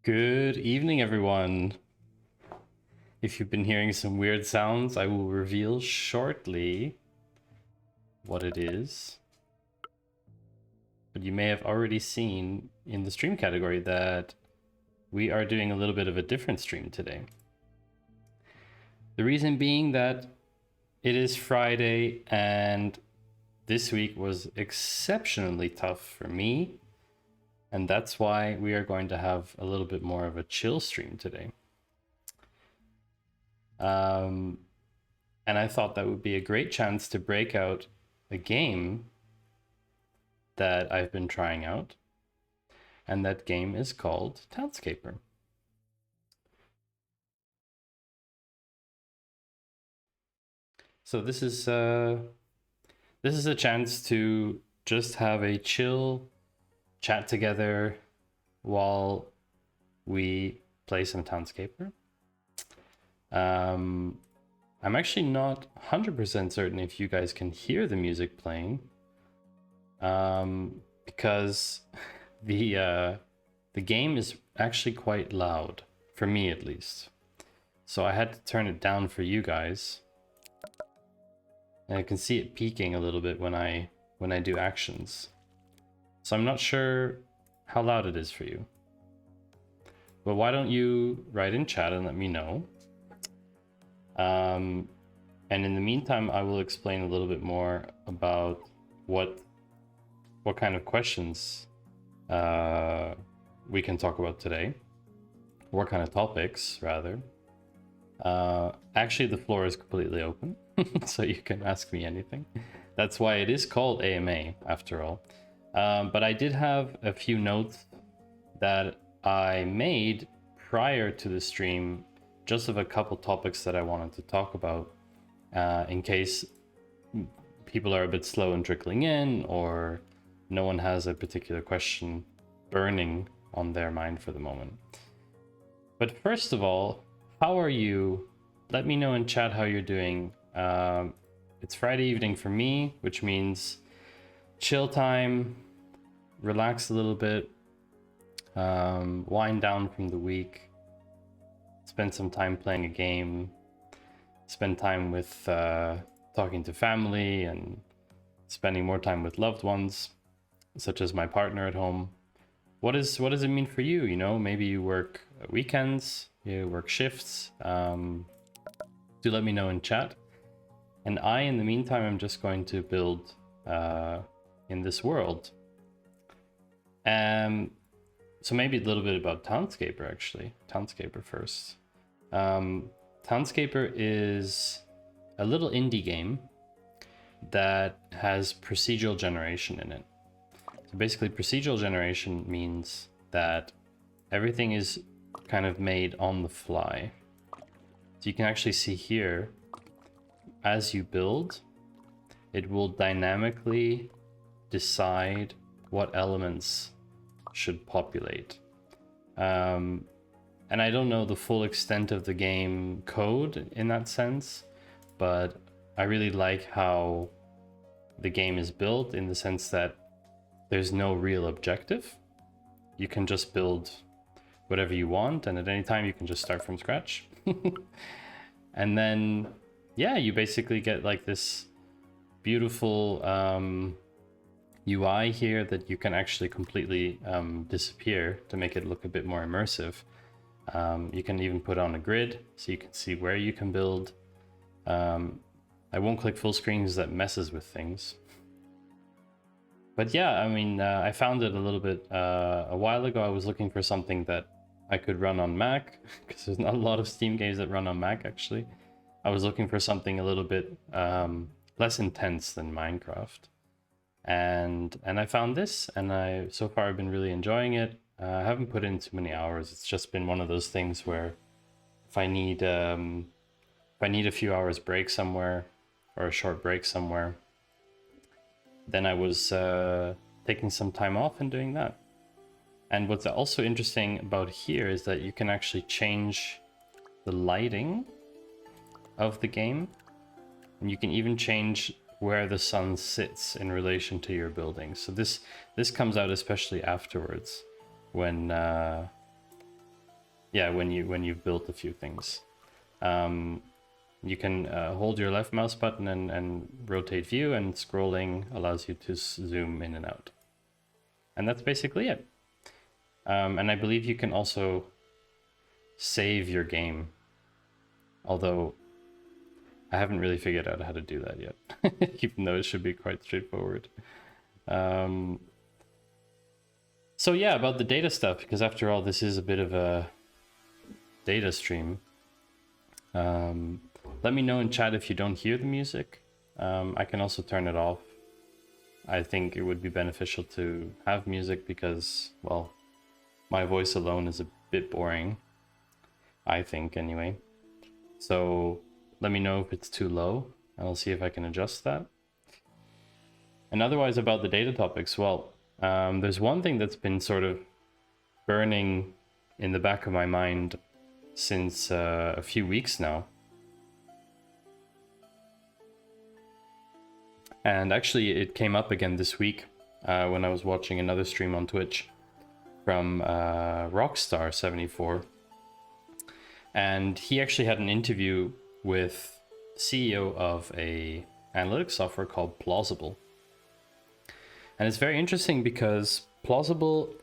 Good evening, everyone. If you've been hearing some weird sounds, I will reveal shortly what it is. But you may have already seen in the stream category that we are doing a little bit of a different stream today. The reason being that it is Friday and this week was exceptionally tough for me. And that's why we are going to have a little bit more of a chill stream today. And I thought that would be a great chance to break out a game that I've been trying out. And that game is called Townscaper. So this is a chance to just have a chill chat together while we play some Townscaper. I'm actually not 100% certain if you guys can hear the music playing, because the game is actually quite loud, for me at least. So I had to turn it down for you guys. And I can see it peaking a little bit when I do actions. So I'm not sure how loud it is for you. But why don't you write in chat and let me know. And in the meantime, I will explain a little bit more about what kind of questions we can talk about today. What kind of topics, rather. Actually, the floor is completely open, so you can ask me anything. That's why it is called AMA, after all. But I did have a few notes that I made prior to the stream, just of a couple topics that I wanted to talk about, in case people are a bit slow in trickling in, or no one has a particular question burning on their mind for the moment. But first of all, how are you? Let me know in chat how you're doing. It's Friday evening for me, which means chill time, relax a little bit, wind down from the week, spend some time playing a game, spend time with talking to family, and spending more time with loved ones, such as my partner at home. What does it mean for you? You know, maybe you work weekends, you work shifts. Do let me know in chat. And in the meantime, I'm just going to build in this world. So maybe a little bit about Townscaper, actually. Townscaper first. Townscaper is a little indie game that has procedural generation in it. So basically, procedural generation means that everything is kind of made on the fly. So you can actually see here, as you build, it will dynamically decide what elements should populate. And I don't know the full extent of the game code in that sense, but I really like how the game is built in the sense that there's no real objective. You can just build whatever you want, and at any time you can just start from scratch. And then, yeah, you basically get like this beautiful UI here that you can actually completely disappear to make it look a bit more immersive. You can even put on a grid so you can see where you can build. I won't click full screen because that messes with things. But yeah, I mean, I found it a little bit a while ago. I was looking for something that I could run on Mac, because there's not a lot of Steam games that run on Mac, actually. I was looking for something a little bit less intense than Minecraft. And I found this, and so far I've been really enjoying it. I haven't put in too many hours. It's just been one of those things where if I need a few hours break somewhere, or a short break somewhere, then I was taking some time off and doing that. And what's also interesting about here is that you can actually change the lighting of the game, and you can even change where the sun sits in relation to your building. So this comes out especially afterwards, when when you've built a few things. You can hold your left mouse button and rotate view, and scrolling allows you to zoom in and out. And that's basically it. And I believe you can also save your game, although I haven't really figured out how to do that yet, even though it should be quite straightforward. So yeah, about the data stuff, because after all, this is a bit of a data stream. Let me know in chat if you don't hear the music. I can also turn it off. I think it would be beneficial to have music because, well, my voice alone is a bit boring, I think, anyway. So let me know if it's too low, and I'll see if I can adjust that. And otherwise, about the data topics, well, there's one thing that's been sort of burning in the back of my mind since a few weeks now. And actually, it came up again this week when I was watching another stream on Twitch from Rockstar74. And he actually had an interview with the CEO of a analytics software called Plausible. And it's very interesting because Plausible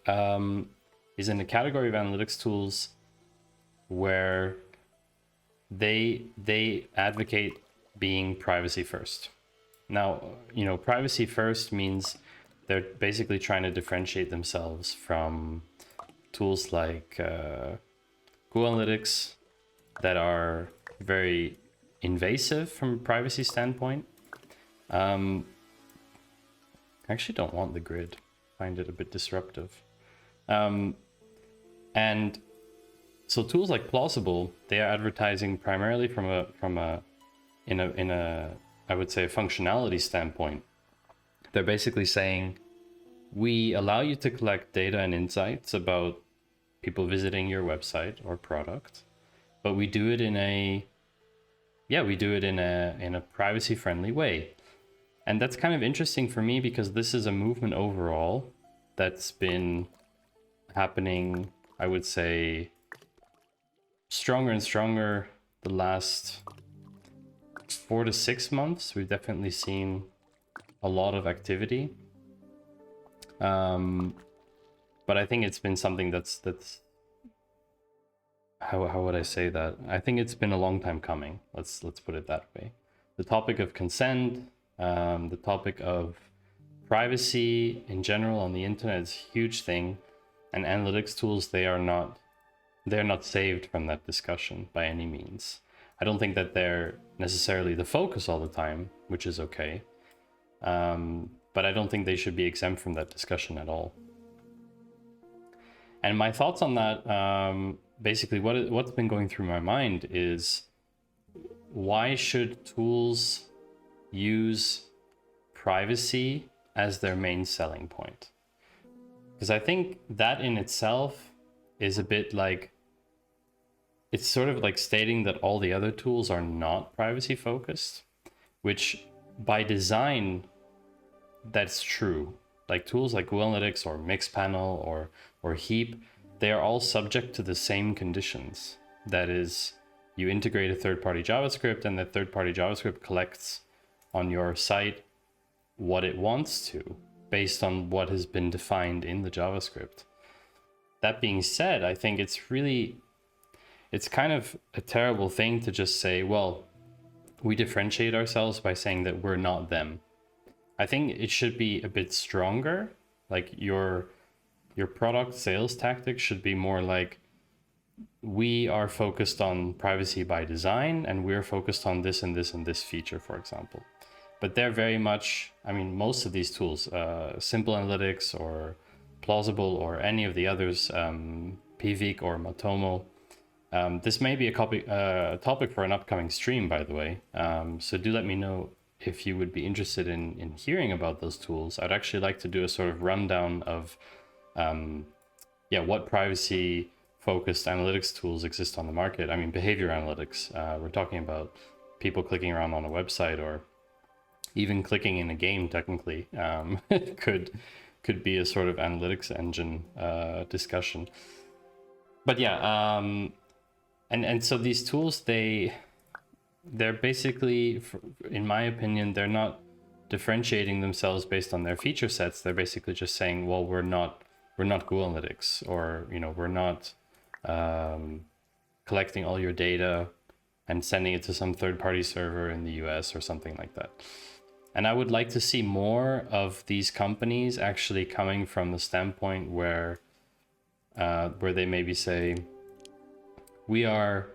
is in a category of analytics tools where they advocate being privacy first. Now, you know, privacy first means they're basically trying to differentiate themselves from tools like Google Analytics that are very invasive from a privacy standpoint. I actually don't want the grid. I find it a bit disruptive. And so tools like Plausible, they are advertising primarily from a I would say a functionality standpoint. They're basically saying, we allow you to collect data and insights about people visiting your website or product, but we do it in a privacy friendly way. And that's kind of interesting for me because this is a movement overall that's been happening, I would say, stronger and stronger the last 4 to 6 months. We've definitely seen a lot of activity. But I think it's been something that's how would I say that? I think it's been a long time coming. Let's put it that way. The topic of consent, the topic of privacy in general on the internet is a huge thing, and analytics tools, they're not saved from that discussion by any means. I don't think that they're necessarily the focus all the time, which is okay. But I don't think they should be exempt from that discussion at all. And my thoughts on that, basically what's been going through my mind is, why should tools use privacy as their main selling point? Because I think that in itself is a bit like, it's sort of like stating that all the other tools are not privacy focused, which by design, that's true. Like tools like Google Analytics or Mixpanel or Heap, they are all subject to the same conditions. That is, you integrate a third-party JavaScript, and the third-party JavaScript collects on your site what it wants to, based on what has been defined in the JavaScript. That being said, I think it's kind of a terrible thing to just say, well, we differentiate ourselves by saying that we're not them. I think it should be a bit stronger. Like your product sales tactics should be more like, we are focused on privacy by design, and we're focused on this and this and this feature, for example. But they're very much, I mean, most of these tools, Simple Analytics or Plausible or any of the others, Pivik or Matomo, this may be a topic for an upcoming stream, by the way. So do let me know if you would be interested in hearing about those tools. I'd actually like to do a sort of rundown of what privacy focused analytics tools exist on the market. I mean, behavior analytics, we're talking about people clicking around on a website, or even clicking in a game, technically, could be a sort of analytics engine discussion. But yeah, and so these tools, they're basically, in my opinion, they're not differentiating themselves based on their feature sets. They're basically just saying, well, we're not Google Analytics, or we're not collecting all your data and sending it to some third-party server in the US or something like that. And I would like to see more of these companies actually coming from the standpoint where they maybe say, we are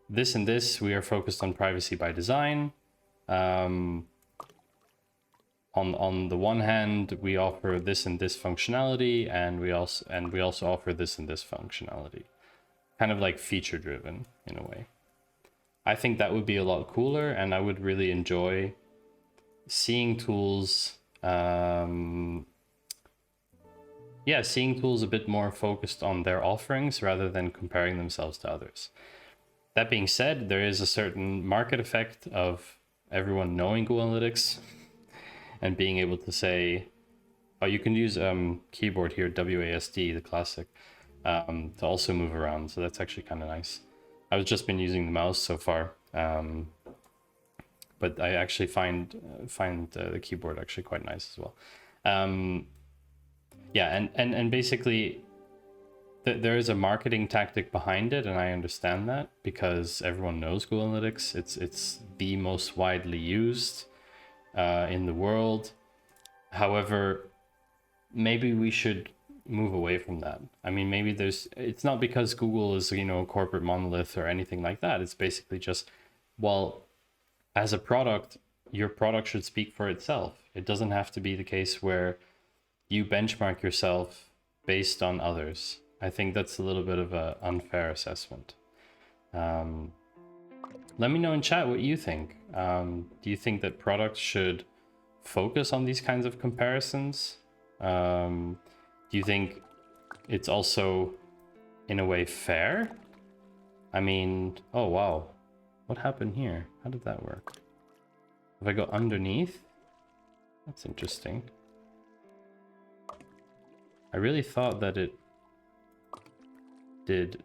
this and this, we are focused on privacy by design. On the one hand, we offer this and this functionality, and we also offer this and this functionality. Kind of like feature driven in a way. I think that would be a lot cooler, and I would really enjoy seeing tools seeing tools a bit more focused on their offerings rather than comparing themselves to others. That being said, there is a certain market effect of everyone knowing Google Analytics and being able to say, oh, you can use keyboard here, WASD, the classic, to also move around. So that's actually kind of nice. I've just been using the mouse so far, but I actually find the keyboard actually quite nice as well. And basically, there is a marketing tactic behind it, and I understand that, because everyone knows Google Analytics. It's the most widely used in the world. However, maybe we should move away from that. I mean, maybe it's not because Google is, a corporate monolith or anything like that. It's basically just, well, as a product, your product should speak for itself. It doesn't have to be the case where you benchmark yourself based on others. I think that's a little bit of an unfair assessment. Let me know in chat what you think. Do you think that products should focus on these kinds of comparisons? Do you think it's also, in a way, fair? I mean, oh wow, what happened here? How did that work? If I go underneath, that's interesting. I really thought that it did.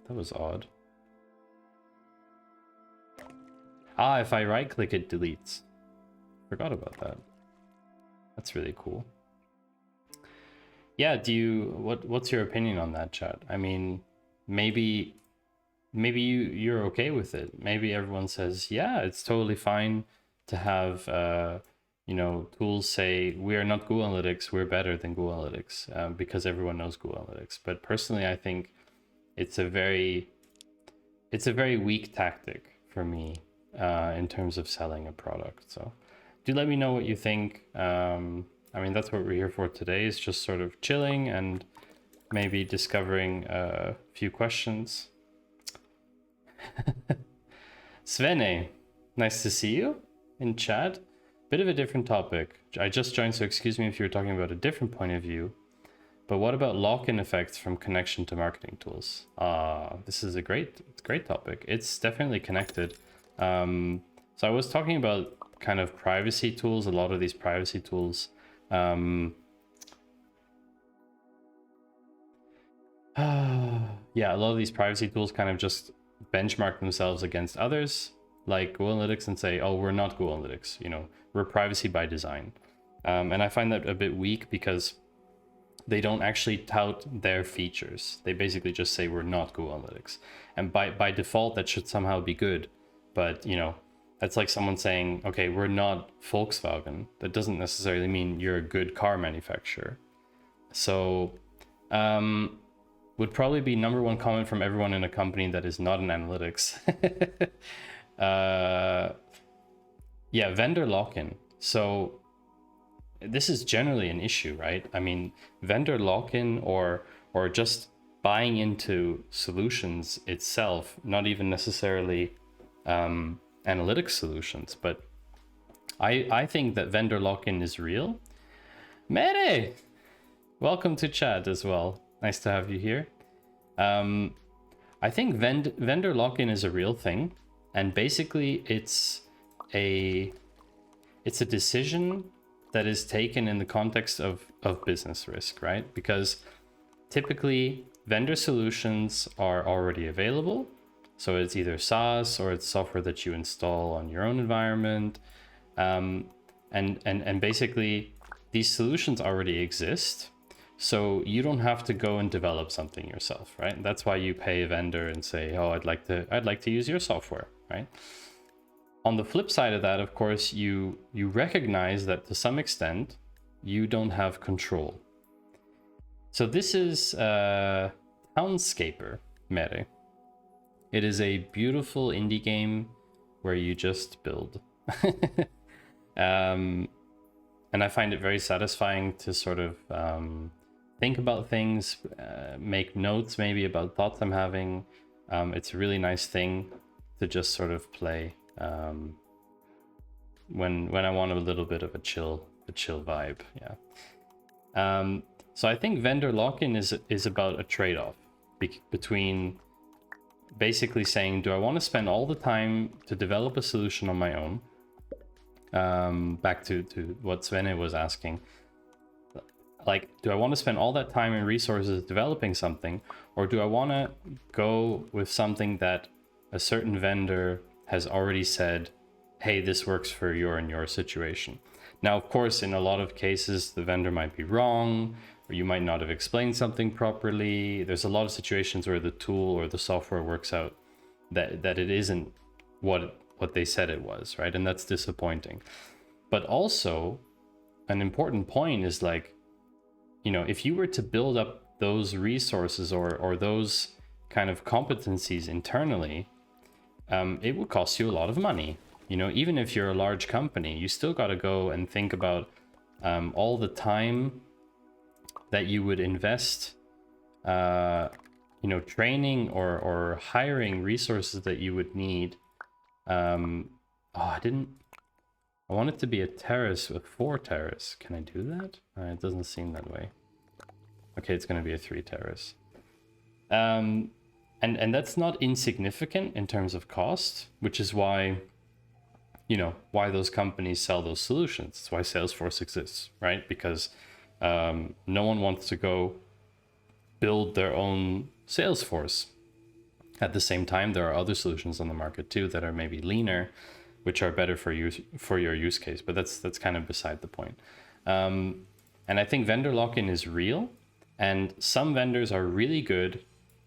That was odd. Ah, if I right click, it deletes. Forgot about that. That's really cool. Yeah, what's your opinion on that, chat? I mean, maybe you're okay with it. Maybe everyone says, yeah, it's totally fine to have tools say, we are not Google Analytics, we're better than Google Analytics, because everyone knows Google Analytics. But personally, I think it's a very weak tactic for me. in terms of selling a product. So do let me know what you think. I mean, that's what we're here for today, is just sort of chilling and maybe discovering a few questions. Svene, nice to see you in chat. Bit of a different topic. I just joined, so excuse me if you're talking about a different point of view. But what about lock-in effects from connection to marketing tools? This is a great topic. It's definitely connected. So I was talking about kind of privacy tools. A lot of these privacy tools. Yeah, a lot of these privacy tools kind of just benchmark themselves against others, like Google Analytics, and say, oh, we're not Google Analytics. You know, we're privacy by design. And I find that a bit weak because they don't actually tout their features. They basically just say we're not Google Analytics. And by default, that should somehow be good. But, you know, that's like someone saying, okay, we're not Volkswagen. That doesn't necessarily mean you're a good car manufacturer. So would probably be number one comment from everyone in a company that is not in analytics. Yeah, vendor lock-in. So this is generally an issue, right? I mean, vendor lock-in or just buying into solutions itself, not even necessarily analytics solutions, but I think that vendor lock-in is real. Mere, welcome to chat as well. Nice to have you here. I think vendor lock-in is a real thing, and basically it's a decision that is taken in the context of business risk, right? Because typically vendor solutions are already available. So it's either SaaS or it's software that you install on your own environment. And basically these solutions already exist. So you don't have to go and develop something yourself, right? That's why you pay a vendor and say, oh, I'd like to use your software, right? On the flip side of that, of course, you recognize that to some extent, you don't have control. So this is Townscaper, Mere. It is a beautiful indie game where you just build. And I find it very satisfying to sort of think about things, make notes maybe about thoughts I'm having. It's a really nice thing to just sort of play when I want a little bit of a chill vibe. Yeah. So I think vendor lock-in is about a trade-off between basically saying, do I want to spend all the time to develop a solution on my own? Back to what Svene was asking. Like, do I want to spend all that time and resources developing something, or do I want to go with something that a certain vendor has already said, hey, this works for your situation? Now, of course, in a lot of cases, the vendor might be wrong, or you might not have explained something properly. There's a lot of situations where the tool or the software works out that it isn't what they said it was, right? And that's disappointing. But also, an important point is like, you know, if you were to build up those resources or those kind of competencies internally, it would cost you a lot of money. You know, even if you're a large company, you still got to go and think about all the time that you would invest, you know, training or hiring resources that you would need. I want it to be a terrace with 4 terrace. Can I do that? It doesn't seem that way. Okay, it's going to be a 3 terrace. And that's not insignificant in terms of cost, which is why, you know, why those companies sell those solutions. It's why Salesforce exists, right? Because no one wants to go build their own Salesforce. At the same time, there are other solutions on the market too that are maybe leaner, which are better for your use case. But that's kind of beside the point. And I think vendor lock-in is real, and some vendors are really good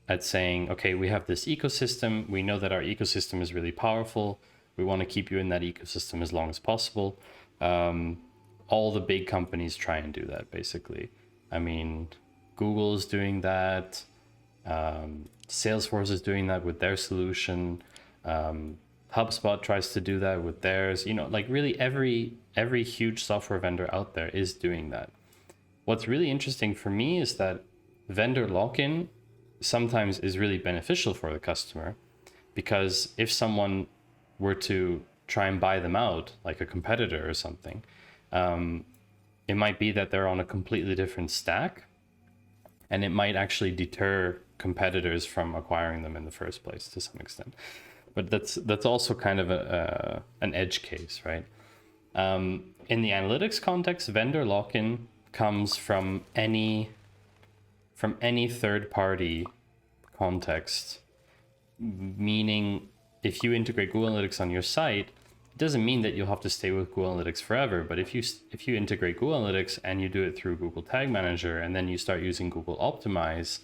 at saying, okay, we have this ecosystem. We know that our ecosystem is really powerful. We want to keep you in that ecosystem as long as possible. All the big companies try and do that, basically. I mean, Google is doing that. Salesforce is doing that with their solution. HubSpot tries to do that with theirs. You know, like really every huge software vendor out there is doing that. What's really interesting for me is that vendor lock-in sometimes is really beneficial for the customer, because if someone were to try and buy them out, like a competitor or something, it might be that they're on a completely different stack, and it might actually deter competitors from acquiring them in the first place to some extent. But that's also kind of an edge case, right? In the analytics context, vendor lock-in comes from any third-party context, meaning if you integrate Google Analytics on your site, it doesn't mean that you'll have to stay with Google Analytics forever. But if you integrate Google Analytics and you do it through Google Tag Manager, and then you start using Google Optimize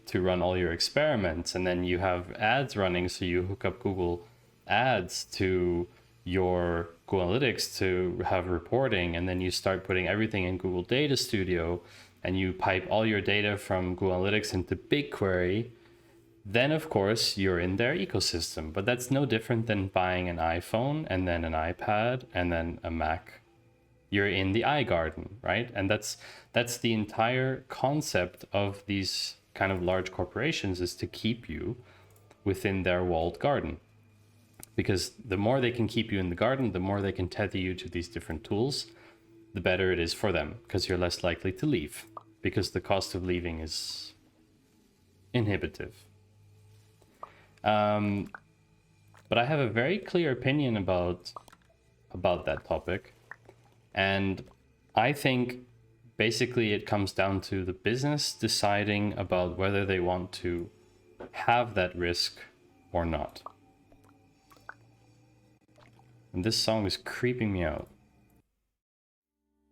to run all your experiments, and then you have ads running, so you hook up Google Ads to your Google Analytics to have reporting, and then you start putting everything in Google Data Studio, and you pipe all your data from Google Analytics into BigQuery, then of course you're in their ecosystem. But that's no different than buying an iPhone and then an iPad and then a Mac. You're in the iGarden, right? And that's the entire concept of these kind of large corporations, is to keep you within their walled garden. Because the more they can keep you in the garden, the more they can tether you to these different tools, the better it is for them, because you're less likely to leave, because the cost of leaving is inhibitive. But I have a very clear opinion about that topic, and I think basically it comes down to the business deciding about whether they want to have that risk or not. And this song is creeping me out.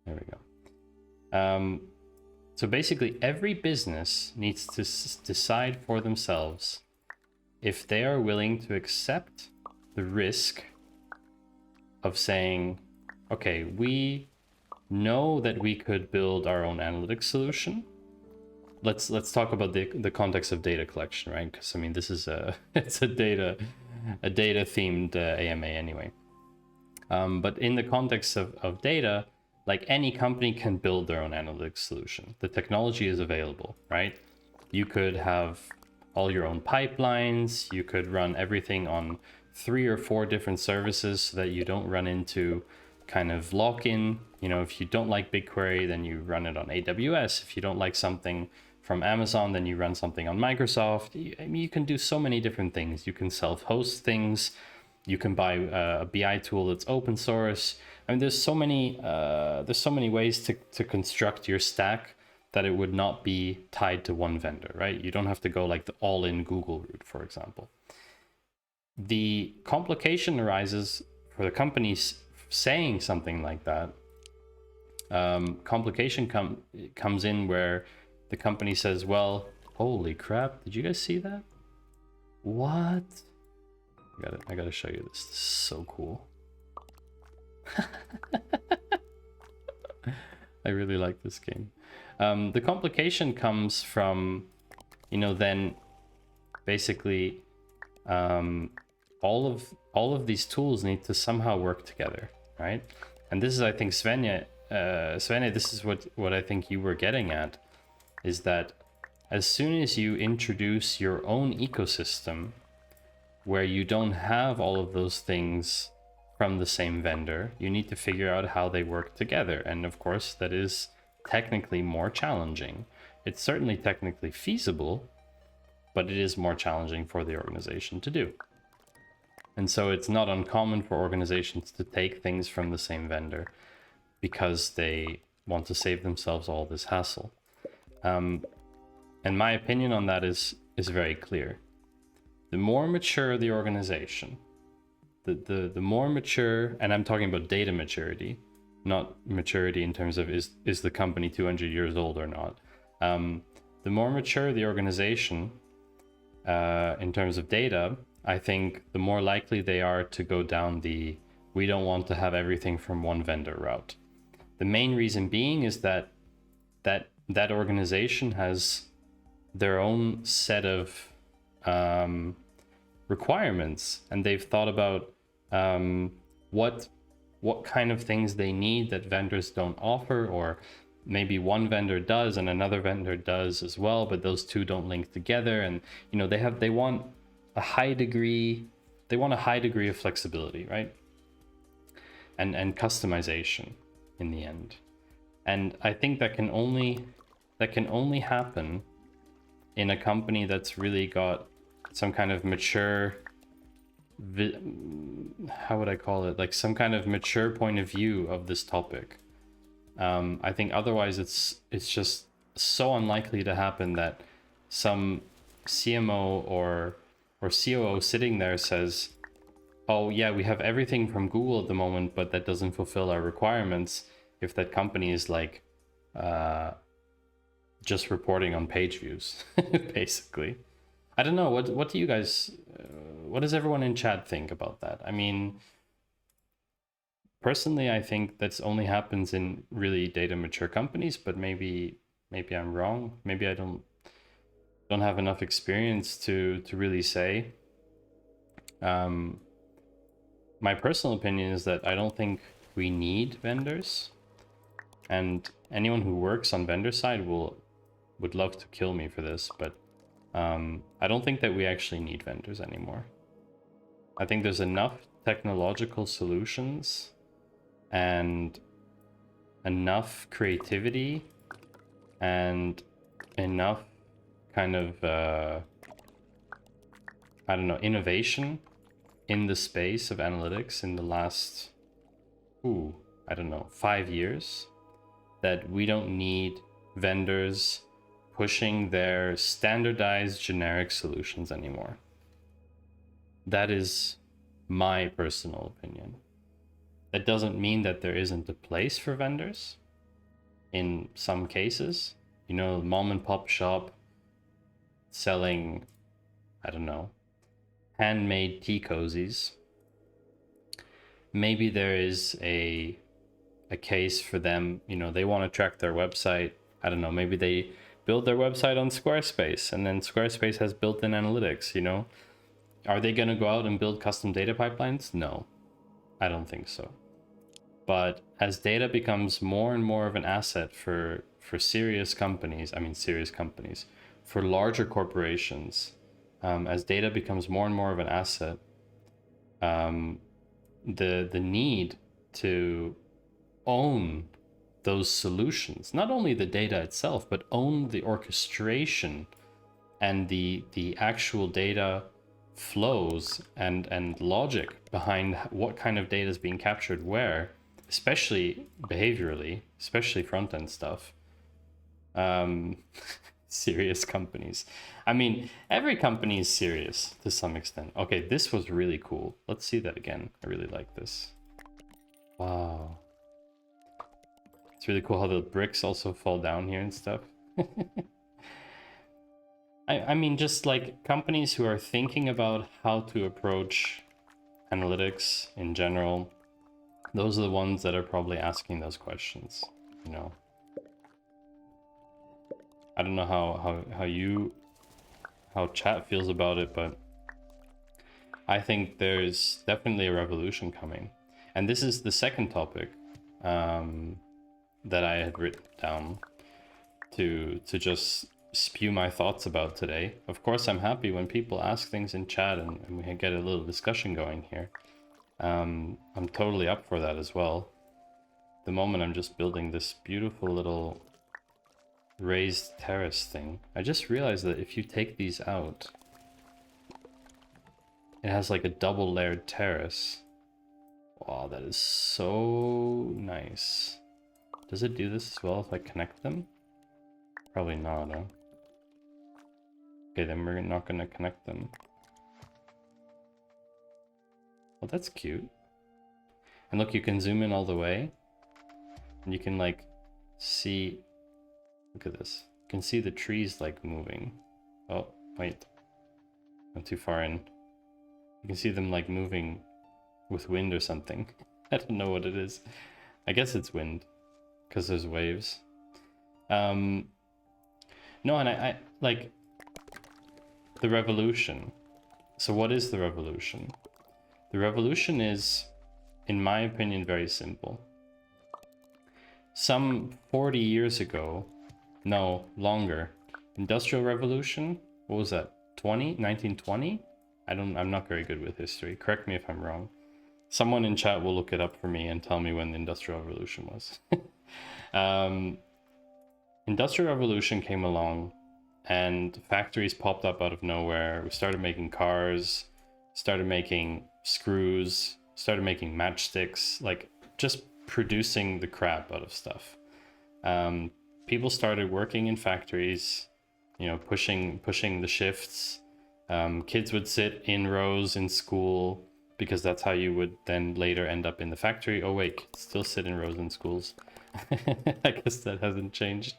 There we go. So basically every business needs to decide for themselves if they are willing to accept the risk of saying, okay, we know that we could build our own analytics solution. Let's talk about the context of data collection, right? Because I mean, this is it's a data themed AMA anyway. But in the context of data, like any company can build their own analytics solution. The technology is available, right? You could have all your own pipelines. You could run everything on 3 or 4 different services so that you don't run into kind of lock-in. You know, if you don't like BigQuery, then you run it on AWS. If you don't like something from Amazon, then you run something on Microsoft. I mean, you can do so many different things. You can self-host things. You can buy a BI tool that's open source. I mean, there's so many ways to construct your stack that it would not be tied to one vendor, right? You don't have to go like the all-in Google route, for example. The complication arises for the companies saying something like that. Complication comes in where the company says, well, holy crap, did you guys see that? What? I gotta show you this. This is so cool. I really like this game. The complication comes from, you know, then basically all of these tools need to somehow work together, right? And this is, I think, Svenja, this is what I think you were getting at, is that as soon as you introduce your own ecosystem where you don't have all of those things from the same vendor, you need to figure out how they work together. And of course, that is technically more challenging. It's certainly technically feasible, but it is more challenging for the organization to do. And so it's not uncommon for organizations to take things from the same vendor because they want to save themselves all this hassle. And my opinion on that is very clear. The more mature the organization, the more mature, and I'm talking about data maturity, not maturity in terms of is the company 200 years old or not. The more mature the organization in terms of data, I think the more likely they are to go down the we don't want to have everything from one vendor route. The main reason being is that organization has their own set of requirements, and they've thought about what kind of things they need that vendors don't offer, or maybe one vendor does and another vendor does as well, but those two don't link together. And you know, they want a high degree of flexibility, right? And customization in the end. And I think that can only happen in a company that's really got some kind of mature, how would I call it, like some kind of mature point of view of this topic. I think otherwise it's just so unlikely to happen that some CMO or COO sitting there says, oh yeah, we have everything from Google at the moment, but that doesn't fulfill our requirements, if that company is like just reporting on page views, basically. I don't know, what do you guys, what does everyone in chat think about that? I mean, personally, I think that's only happens in really data mature companies, but maybe I'm wrong. Maybe I don't have enough experience to really say. My personal opinion is that I don't think we need vendors, and anyone who works on vendor side would love to kill me for this, but I don't think that we actually need vendors anymore. I think there's enough technological solutions and enough creativity and enough kind of I don't know, innovation in the space of analytics in the last, I don't know, 5 years, that we don't need vendors pushing their standardized generic solutions anymore. That is my personal opinion. That doesn't mean that there isn't a place for vendors in some cases. You know, mom and pop shop selling, I don't know, handmade tea cozies. Maybe there is a case for them, you know, they want to track their website. I don't know, maybe they build their website on Squarespace, and then Squarespace has built-in analytics, you know. Are they going to go out and build custom data pipelines? No, I don't think so. But as data becomes more and more of an asset for serious companies, for larger corporations, as data becomes more and more of an asset, the need to own those solutions, not only the data itself, but own the orchestration and the actual data flows and logic behind what kind of data is being captured where, especially behaviorally, especially front-end stuff. Serious companies. I mean, every company is serious to some extent. Okay, this was really cool. Let's see that again. I really like this. Wow. It's really cool how the bricks also fall down here and stuff. I mean, just like companies who are thinking about how to approach analytics in general, those are the ones that are probably asking those questions, you know. I don't know how chat feels about it, but I think there's definitely a revolution coming. And this is the second topic that I had written down to just spew my thoughts about today. Of course, I'm happy when people ask things in chat and we can get a little discussion going here. I'm totally up for that as well. At the moment, I'm just building this beautiful little raised terrace thing. I just realized that if you take these out, it has like a double layered terrace. Wow, that is so nice. Does it do this as well if I connect them? Probably not, huh? Okay, then we're not gonna connect them. Well, that's cute. And look, you can zoom in all the way, and you can like see, look at this. You can see the trees like moving. Oh, wait, I'm too far in. You can see them like moving with wind or something. I don't know what it is. I guess it's wind, because there's waves. No, and I like the revolution. So what is the revolution? The revolution is, in my opinion, very simple. Some 40 years ago, no, longer, Industrial Revolution, what was that, 1920? I'm not very good with history. Correct me if I'm wrong. Someone in chat will look it up for me and tell me when the Industrial Revolution was. Industrial Revolution came along and factories popped up out of nowhere. We started making cars, started making screws, started making matchsticks, like just producing the crap out of stuff. People started working in factories, you know, pushing the shifts. Kids would sit in rows in school because that's how you would then later end up in the factory. Oh wait, kids still sit in rows in schools. I guess that hasn't changed.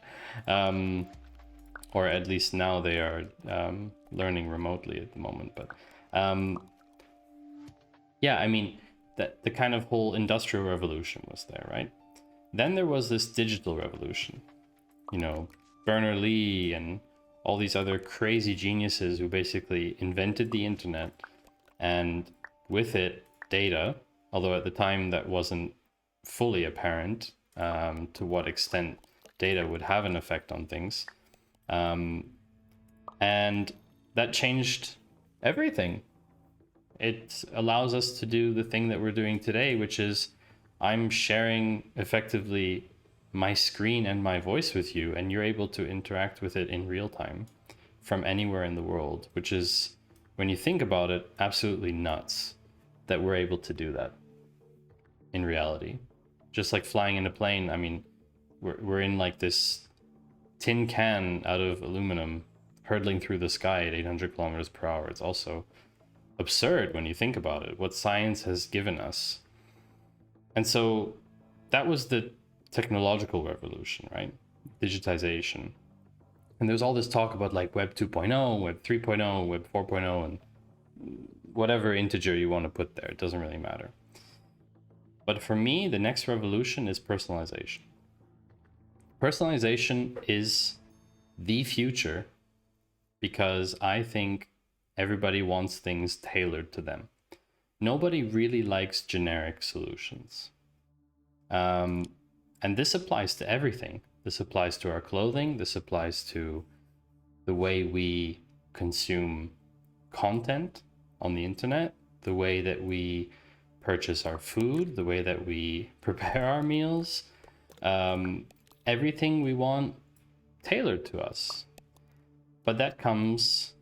Or at least now they are learning remotely at the moment. But yeah, I mean, the kind of whole industrial revolution was there, right? Then there was this digital revolution. You know, Berners-Lee and all these other crazy geniuses who basically invented the internet, and with it, data, although at the time that wasn't fully apparent to what extent data would have an effect on things. And that changed everything. It allows us to do the thing that we're doing today, which is I'm sharing effectively my screen and my voice with you, and you're able to interact with it in real time from anywhere in the world, which is, when you think about it, absolutely nuts that we're able to do that in reality. Just like flying in a plane, I mean, we're in like this tin can out of aluminum hurtling through the sky at 800 kilometers per hour. It's also absurd when you think about it, what science has given us. And so that was the technological revolution, right? Digitization. And there's all this talk about like Web 2.0, Web 3.0, Web 4.0, and whatever integer you want to put there, it doesn't really matter. But for me, the next revolution is personalization. Personalization is the future because I think everybody wants things tailored to them. Nobody really likes generic solutions. And this applies to everything. This applies to our clothing. This applies to the way we consume content on the internet, the way that we purchase our food, the way that we prepare our meals. Everything we want tailored to us. But that comes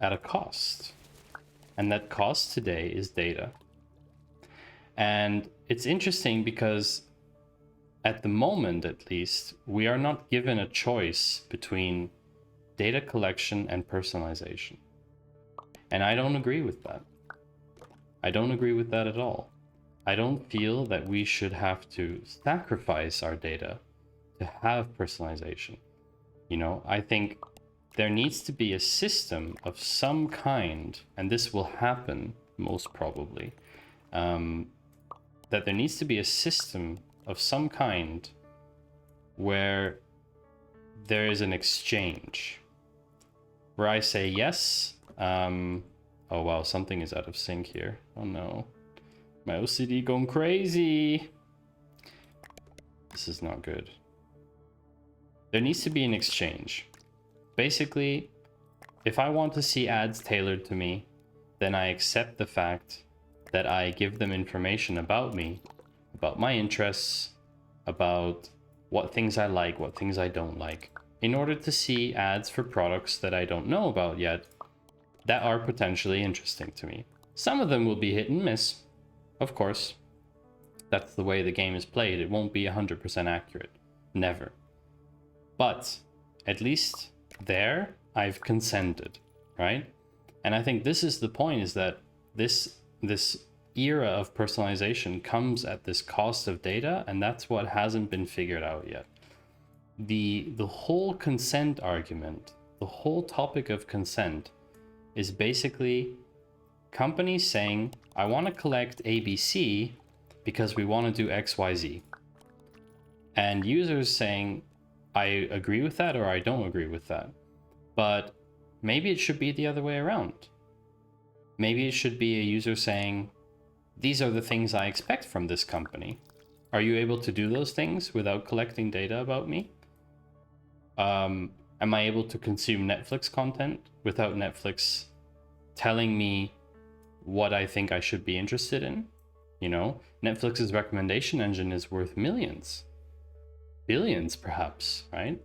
at a cost. And that cost today is data. And it's interesting because at the moment, at least, we are not given a choice between data collection and personalization. And I don't agree with that. I don't agree with that at all. I don't feel that we should have to sacrifice our data to have personalization. You know, I think there needs to be a system of some kind, and this will happen most probably, that there needs to be a system of some kind where there is an exchange, where I say yes. Oh wow, something is out of sync here. Oh no, my OCD going crazy. This is not good. There needs to be an exchange. Basically, if I want to see ads tailored to me, then I accept the fact that I give them information about me, about my interests, about what things I like, what things I don't like, in order to see ads for products that I don't know about yet that are potentially interesting to me. Some of them will be hit and miss, of course. That's the way the game is played. It won't be 100% accurate. Never. But at least there, I've consented, right? And I think this is the point, is that this era of personalization comes at this cost of data, and that's what hasn't been figured out yet. The whole consent argument, the whole topic of consent, is basically companies saying, I want to collect ABC because we want to do XYZ. And users saying, I agree with that or I don't agree with that. But maybe it should be the other way around. Maybe it should be a user saying, these are the things I expect from this company. Are you able to do those things without collecting data about me? Am I able to consume Netflix content without Netflix telling me what I think I should be interested in? You know, Netflix's recommendation engine is worth millions, billions perhaps, right?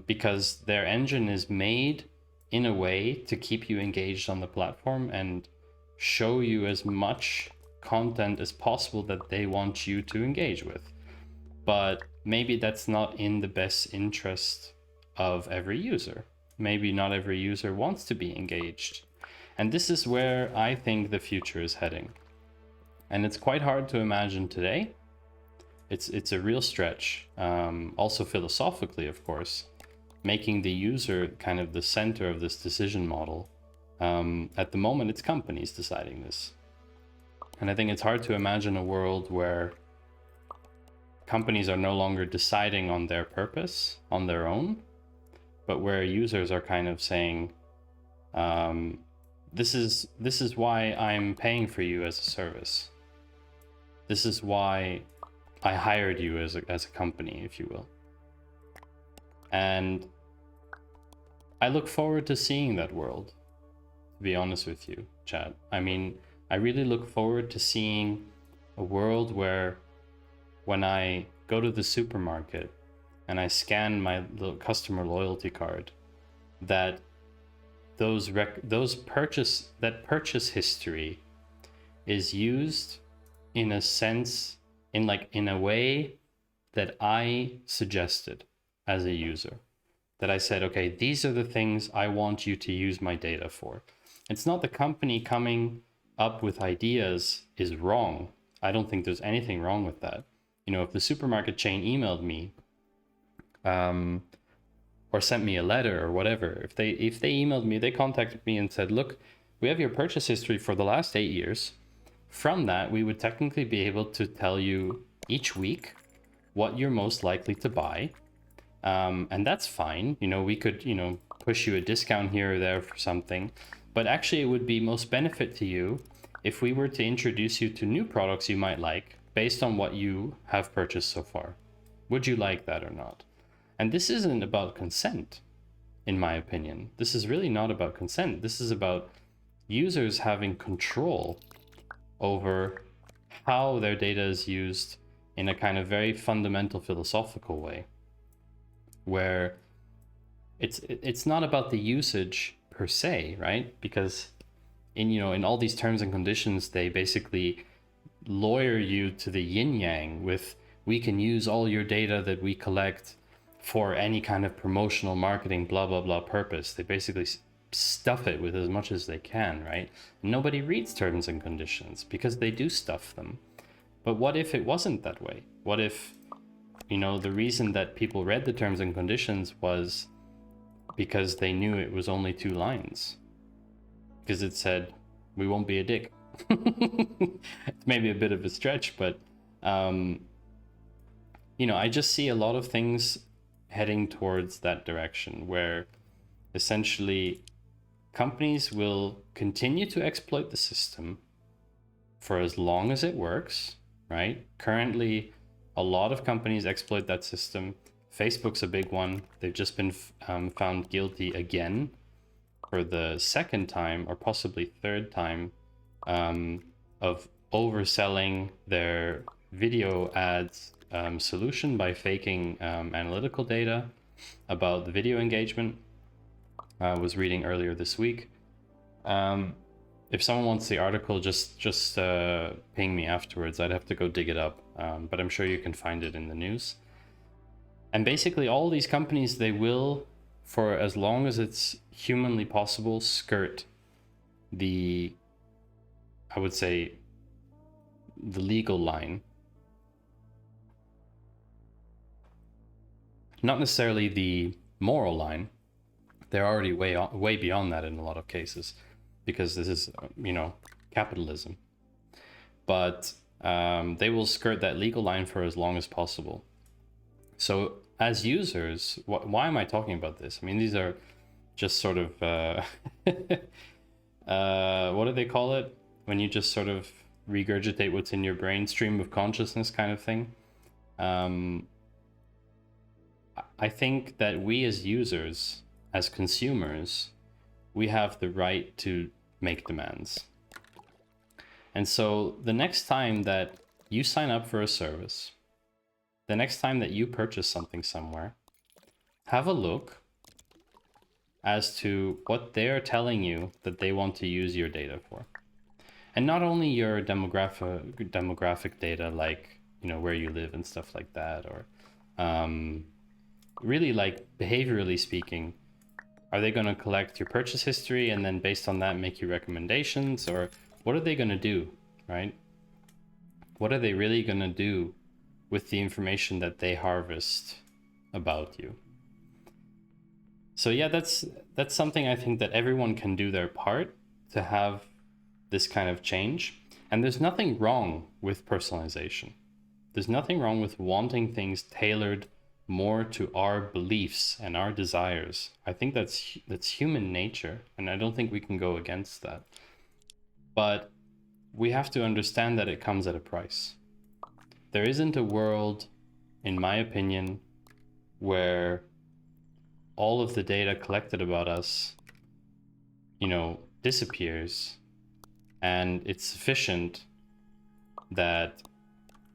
Because their engine is made in a way to keep you engaged on the platform and show you as much content as possible that they want you to engage with. But maybe that's not in the best interest of every user. Maybe not every user wants to be engaged. And this is where I think the future is heading. And it's quite hard to imagine today. It's a real stretch. Also philosophically, of course, making the user kind of the center of this decision model. At the moment, it's companies deciding this. And I think it's hard to imagine a world where companies are no longer deciding on their purpose on their own, but where users are kind of saying, this is why I'm paying for you as a service. This is why I hired you as a company, if you will. And I look forward to seeing that world, to be honest with you, Chad. I mean, I really look forward to seeing a world where when I go to the supermarket and I scan my little customer loyalty card, that purchase history is used in a sense, in a way that I suggested as a user. That I said, okay, these are the things I want you to use my data for. It's not the company coming up with ideas is wrong. I don't think there's anything wrong with that. You know, if the supermarket chain emailed me, or sent me a letter or whatever, if they emailed me, they contacted me and said, look, we have your purchase history for the last 8 years. From that, we would technically be able to tell you each week what you're most likely to buy. And that's fine. You know, we could, push you a discount here or there for something. But actually, it would be most benefit to you if we were to introduce you to new products you might like based on what you have purchased so far. Would you like that or not? And this isn't about consent, in my opinion. This is really not about consent. This is about users having control over how their data is used in a kind of very fundamental philosophical way, where it's not about the usage per se, right? Because in all these terms and conditions, they basically lawyer you to the yin yang with, we can use all your data that we collect for any kind of promotional marketing, blah, blah, blah purpose. They basically stuff it with as much as they can, right? Nobody reads terms and conditions because they do stuff them. But what if it wasn't that way? What if, the reason that people read the terms and conditions was because they knew it was only 2 lines? Because it said, we won't be a dick. It's maybe a bit of a stretch, but, I just see a lot of things heading towards that direction where essentially companies will continue to exploit the system for as long as it works, right? Currently, a lot of companies exploit that system. Facebook's a big one. They've just been found guilty again for the second time or possibly third time of overselling their video ads solution by faking analytical data about the video engagement. I was reading earlier this week. If someone wants the article, just ping me afterwards. I'd have to go dig it up, but I'm sure you can find it in the news. And basically all these companies, they will, for as long as it's humanly possible, skirt I would say, the legal line. Not necessarily the moral line. They're already way beyond that in a lot of cases, because this is, capitalism. But they will skirt that legal line for as long as possible. So as users, why am I talking about this? I mean, these are just sort of, what do they call it? When you just sort of regurgitate what's in your brain, stream of consciousness kind of thing. I think that we as users, as consumers, we have the right to make demands. And so the next time that you sign up for a service, the next time that you purchase something somewhere, have a look as to what they're telling you that they want to use your data for. And not only your demographic data, like, you know, where you live and stuff like that, or really like behaviorally speaking, are they going to collect your purchase history and then based on that make you recommendations, or what are they going to do, right? What are they really going to do with the information that they harvest about you? So yeah, that's something I think that everyone can do their part to have this kind of change. And there's nothing wrong with personalization. There's nothing wrong with wanting things tailored more to our beliefs and our desires. I think that's human nature, and I don't think we can go against that. But we have to understand that it comes at a price. There isn't a world, in my opinion, where all of the data collected about us, you know, disappears, and it's sufficient that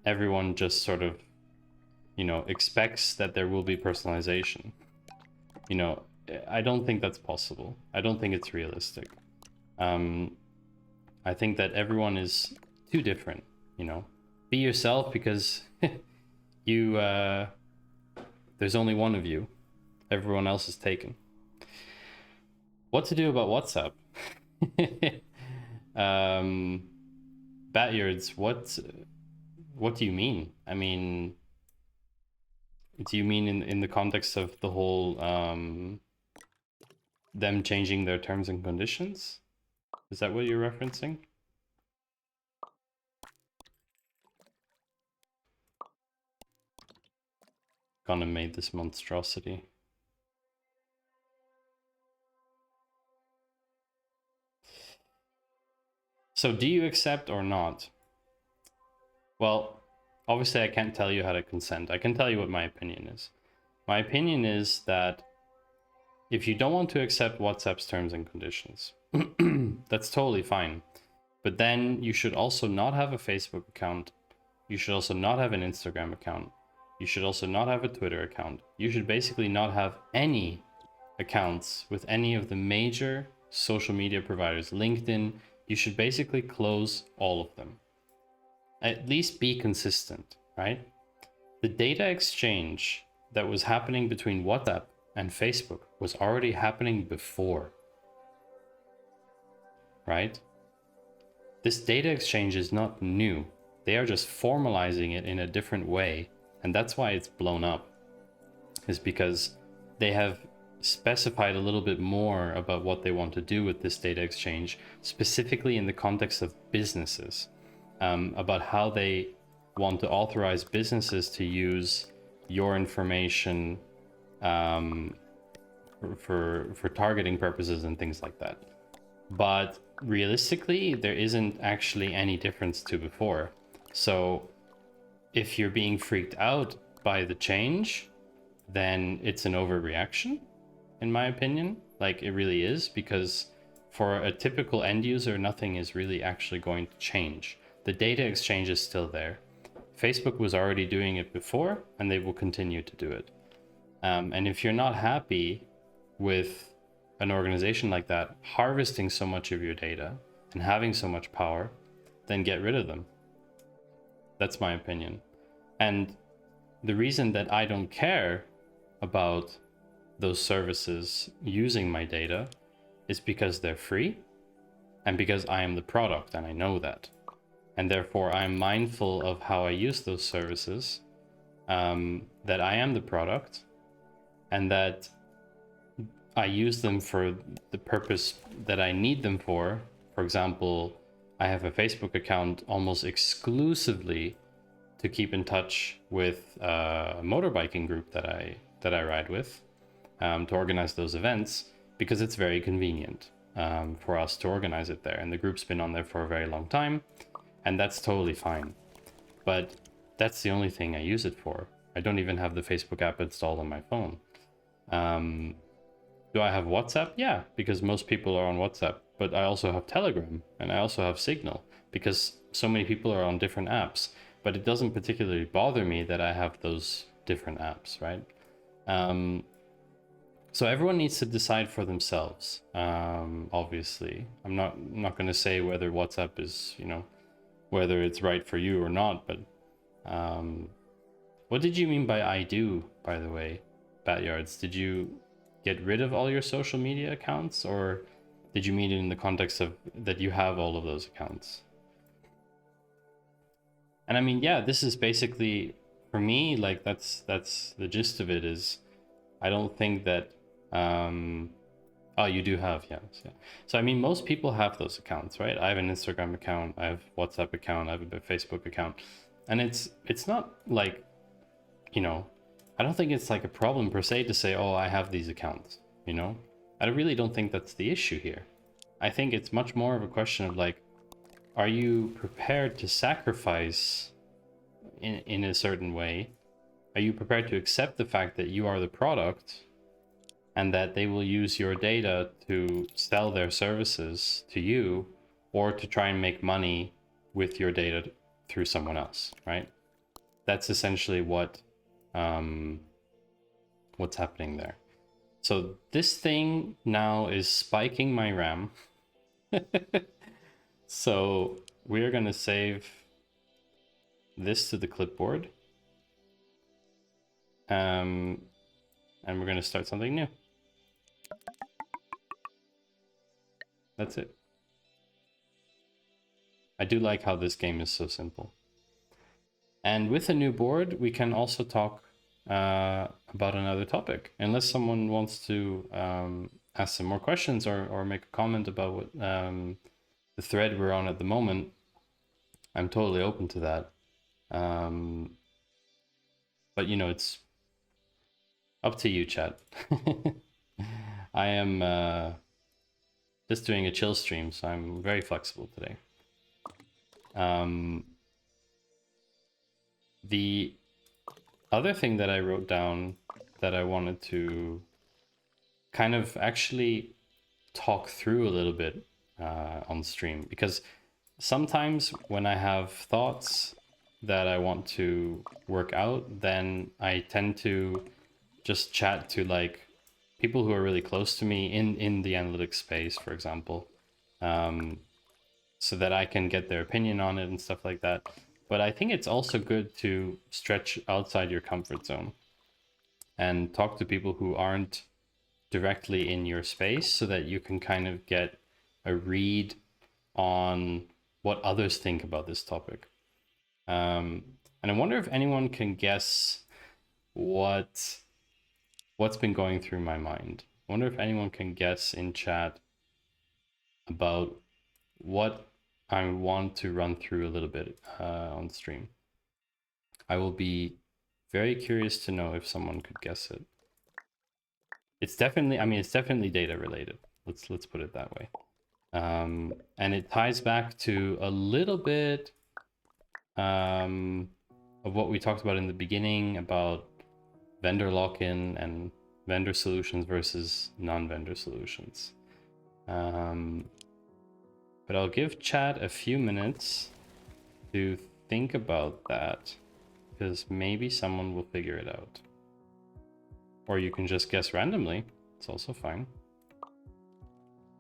everyone just sort of, you know, expects that there will be personalization. You know, I don't think that's possible. I don't think it's realistic. I think that everyone is too different, you know. Be yourself, because you, there's only one of you. Everyone else is taken. What to do about WhatsApp? Batyards, what do you mean? I mean, do you mean in the context of the whole them changing their terms and conditions? Is that what you're referencing? Gonna make this monstrosity. So do you accept or not? Well, obviously I can't tell you how to consent. I can tell you what my opinion is. My opinion is that if you don't want to accept WhatsApp's terms and conditions, that's totally fine. But then you should also not have a Facebook account. You should also not have an Instagram account. You should also not have a Twitter account. You should basically not have any accounts with any of the major social media providers. LinkedIn, you should basically close all of them. At least be consistent, right? The data exchange that was happening between WhatsApp and Facebook was already happening before, right? This data exchange is not new. They are just formalizing it in a different way. And that's why it's blown up, is because they have specified a little bit more about what they want to do with this data exchange, specifically in the context of businesses, about how they want to authorize businesses to use your information for targeting purposes and things like that. But realistically, there isn't actually any difference to before. So if you're being freaked out by the change, then it's an overreaction, in my opinion. Like, it really is, because for a typical end user, nothing is really actually going to change. The data exchange is still there. Facebook was already doing it before, and they will continue to do it. And if you're not happy with an organization like that harvesting so much of your data and having so much power, then get rid of them. That's my opinion. And the reason that I don't care about those services using my data is because they're free and because I am the product, and I know that. And therefore I'm mindful of how I use those services, that I am the product, and that I use them for the purpose that I need them for. For example, I have a Facebook account almost exclusively to keep in touch with a motorbiking group that I ride with, to organize those events, because it's very convenient for us to organize it there. And the group's been on there for a very long time. and that's totally fine. But that's the only thing I use it for. I don't even have the Facebook app installed on my phone. Do I have WhatsApp? Yeah, because most people are on WhatsApp. But I also have Telegram, and I also have Signal, because so many people are on different apps. But it doesn't particularly bother me that I have those different apps, right? So everyone needs to decide for themselves. Obviously, I'm not going to say whether WhatsApp is, whether it's right for you or not. But what did you mean by I do, by the way, Batyards? Did you get rid of all your social media accounts, or did you mean it in the context of that you have all of those accounts? And I mean, yeah, this is basically, for me, like that's the gist of it. Is I don't think that oh, you do have, yes, yeah. So I mean, most people have those accounts, right? I have an Instagram account, I have WhatsApp account, I have a Facebook account, and it's not like, I don't think it's like a problem per se to say, oh, I have these accounts, I really don't think that's the issue here. I think it's much more of a question of like, are you prepared to sacrifice in a certain way? Are you prepared to accept the fact that you are the product and that they will use your data to sell their services to you, or to try and make money with your data through someone else, right? That's essentially what's happening there. So this thing now is spiking my RAM. So we're going to save this to the clipboard. And we're going to start something new. That's it. I do like how this game is so simple. And with a new board, we can also talk about another topic. Unless someone wants to ask some more questions or make a comment about what the thread we're on at the moment, I'm totally open to that. But it's up to you, chat. I am just doing a chill stream, so I'm very flexible today. The other thing that I wrote down that I wanted to kind of actually talk through a little bit on stream, because sometimes when I have thoughts that I want to work out, then I tend to just chat to like people who are really close to me in the analytics space, for example, so that I can get their opinion on it and stuff like that. But I think it's also good to stretch outside your comfort zone and talk to people who aren't directly in your space, so that you can kind of get a read on what others think about this topic. And I wonder if anyone can guess what's been going through my mind. I wonder if anyone can guess in chat about what I want to run through a little bit on stream. I will be very curious to know if someone could guess it. It's definitely data related. Let's put it that way. And it ties back to a little bit of what we talked about in the beginning about vendor lock-in and vendor solutions versus non-vendor solutions. But I'll give chat a few minutes to think about that, because maybe someone will figure it out. Or you can just guess randomly. It's also fine.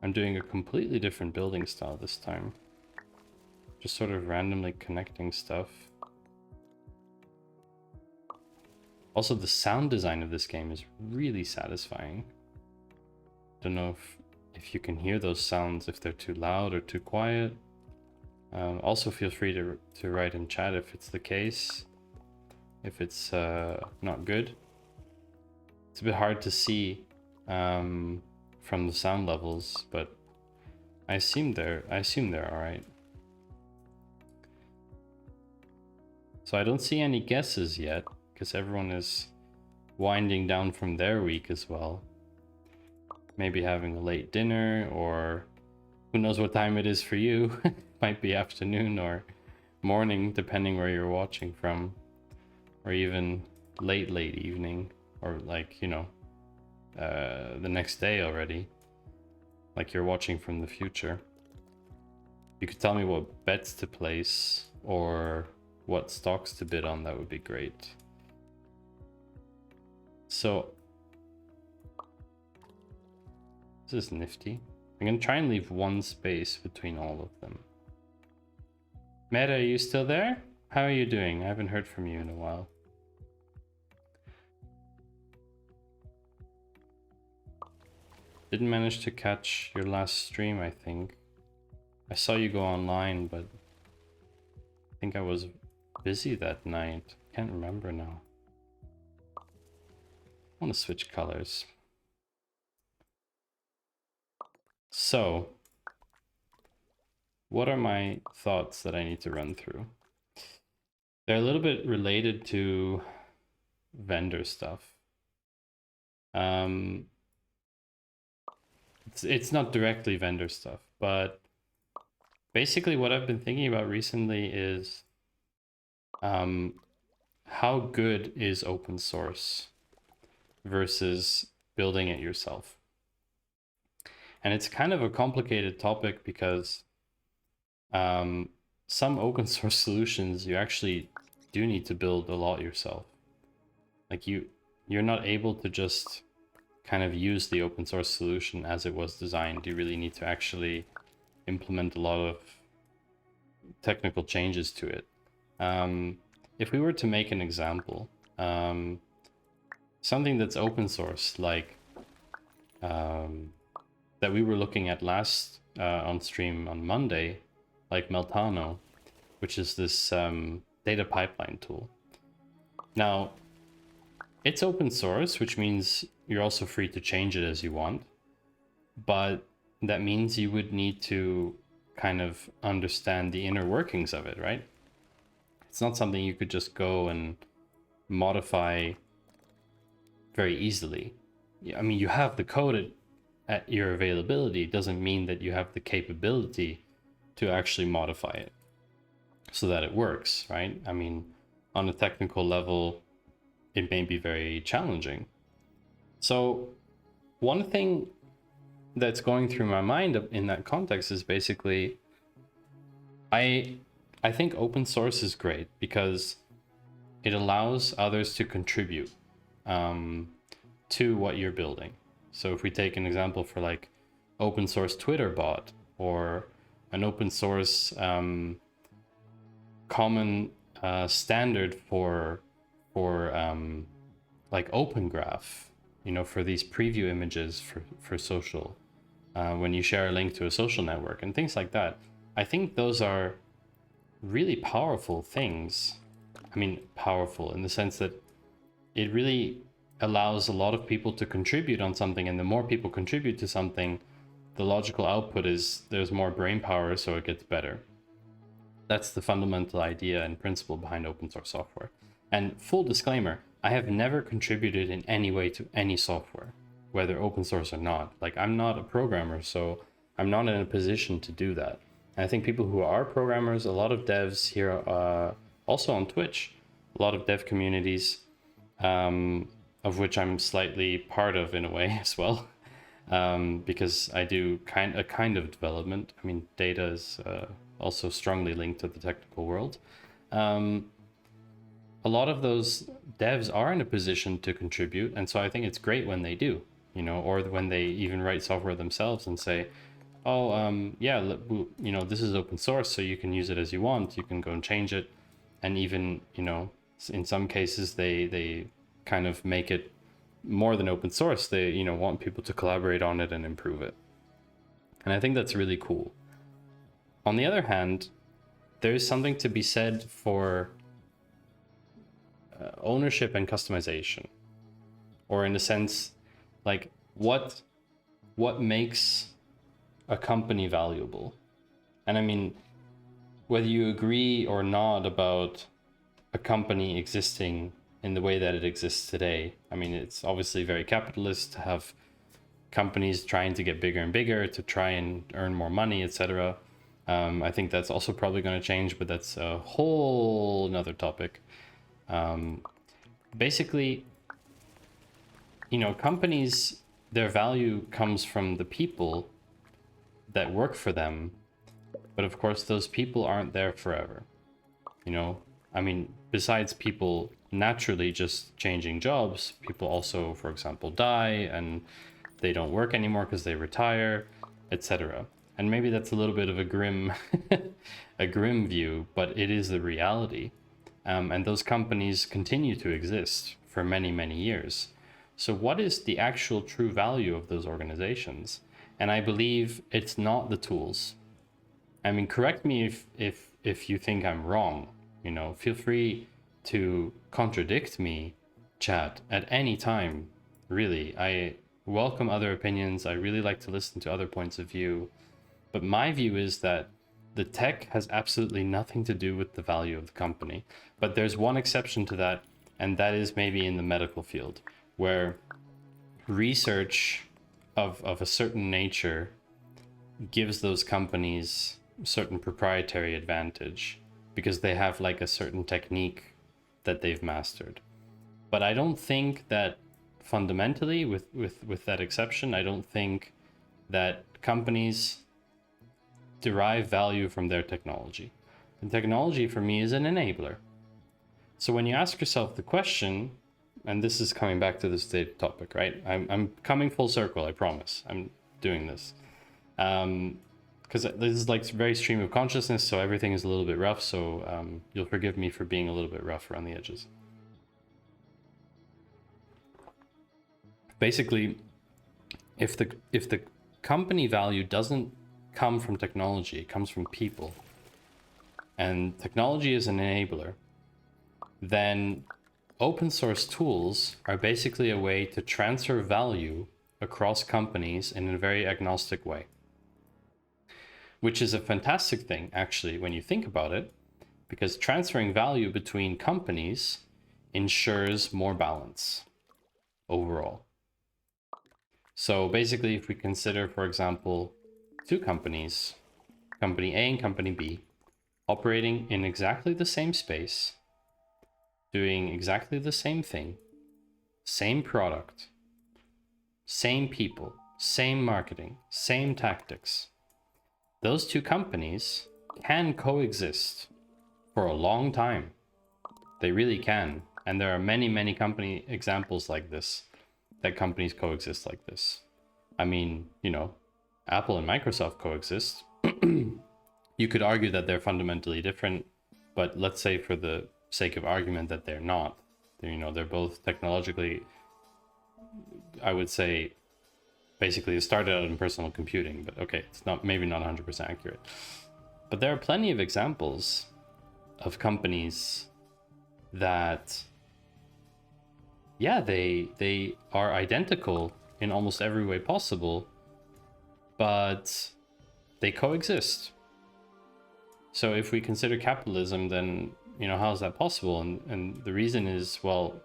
I'm doing a completely different building style this time. Just sort of randomly connecting stuff. Also, the sound design of this game is really satisfying. Don't know if you can hear those sounds, if they're too loud or too quiet. Also, feel free to write in chat if it's the case, if it's not good. It's a bit hard to see from the sound levels, but I assume they're all right. So I don't see any guesses yet, because everyone is winding down from their week as well. Maybe having a late dinner, or who knows what time it is for you. Might be afternoon, or morning, depending where you're watching from, or even late evening, or like, you know, the next day already, like you're watching from the future. You could tell me what bets to place or what stocks to bid on. That would be great. So this is nifty. I'm gonna try and leave one space between all of them. Meta, are you still there? How are you doing? I haven't heard from you in a while. Didn't manage to catch your last stream, I think. I saw you go online, but I think I was busy that night. Can't remember now. I want to switch colors. So, what are my thoughts that I need to run through? They're a little bit related to vendor stuff. It's not directly vendor stuff, but basically what I've been thinking about recently is how good is open source versus building it yourself. And it's kind of a complicated topic because some open source solutions you actually do need to build a lot yourself. Like you're not able to just kind of use the open source solution as it was designed. You really need to actually implement a lot of technical changes to it. If we were to make an example, something that's open source, like that we were looking at last on stream on Monday, like Meltano, which is this data pipeline tool. Now, it's open source, which means you're also free to change it as you want, but that means you would need to kind of understand the inner workings of it, right? It's not something you could just go and modify very easily. I mean, you have the code at your availability. It doesn't mean that you have the capability to actually modify it so that it works, right? I mean, on a technical level, it may be very challenging. So one thing that's going through my mind in that context is basically, I think open source is great because it allows others to contribute to what you're building. So if we take an example for like open source Twitter bot or an open source common standard for like Open Graph, you know, for these preview images for social, when you share a link to a social network and things like that. I think those are really powerful things. I mean, powerful in the sense that it really allows a lot of people to contribute on something, and the more people contribute to something, the logical output is there's more brain power, so it gets better. That's the fundamental idea and principle behind open source software. And full disclaimer, I have never contributed in any way to any software, whether open source or not. Like, I'm not a programmer, so I'm not in a position to do that. And I think people who are programmers, a lot of devs here, also on Twitch, a lot of dev communities, of which I'm slightly part of in a way as well, because I do a kind of development. I mean, data is also strongly linked to the technical world. A lot of those devs are in a position to contribute, and so I think it's great when they do, you know, or when they even write software themselves and say, oh, yeah, you know, this is open source, so you can use it as you want, you can go and change it, and even, you know, in some cases they kind of make it more than open source. They, you know, want people to collaborate on it and improve it, and I think that's really cool. On the other hand, there is something to be said for ownership and customization, or in a sense, like what makes a company valuable. And I mean, whether you agree or not about a company existing in the way that it exists today, I mean, it's obviously very capitalist to have companies trying to get bigger and bigger to try and earn more money, etc. I think that's also probably going to change, but that's a whole another topic. Basically, companies, their value comes from the people that work for them. But of course, those people aren't there forever. I mean, besides people naturally just changing jobs, people also, for example, die and they don't work anymore because they retire, etc. And maybe that's a little bit of a grim, a grim view, but it is the reality. And those companies continue to exist for many, many years. So what is the actual true value of those organizations? And I believe it's not the tools. I mean, correct me if you think I'm wrong. Feel free to contradict me, chat, at any time. Really, I welcome other opinions. I really like to listen to other points of view. But my view is that the tech has absolutely nothing to do with the value of the company. But there's one exception to that, and that is maybe in the medical field, where research of a certain nature gives those companies certain proprietary advantage because they have like a certain technique that they've mastered. But I don't think that fundamentally, with that exception, I don't think that companies derive value from their technology. And technology for me is an enabler. So when you ask yourself the question, and this is coming back to this data topic, right? I'm coming full circle, I promise. I'm doing this. Because this is like very stream of consciousness, so everything is a little bit rough, so you'll forgive me for being a little bit rough around the edges. Basically, if the company value doesn't come from technology, it comes from people, and technology is an enabler, then open source tools are basically a way to transfer value across companies in a very agnostic way. Which is a fantastic thing, actually, when you think about it, because transferring value between companies ensures more balance overall. So basically, if we consider, for example, two companies, company A and company B, operating in exactly the same space, doing exactly the same thing, same product, same people, same marketing, same tactics, those two companies can coexist for a long time. They really can. And there are many, many company examples like this, that companies coexist like this. I mean, Apple and Microsoft coexist. You could argue that they're fundamentally different, but let's say for the sake of argument that they're not. They're both technologically, I would say, basically it started out in personal computing, but okay, it's maybe not 100% accurate. But there are plenty of examples of companies that, yeah, they are identical in almost every way possible, but they coexist. So if we consider capitalism, then how is that possible? And the reason is, well,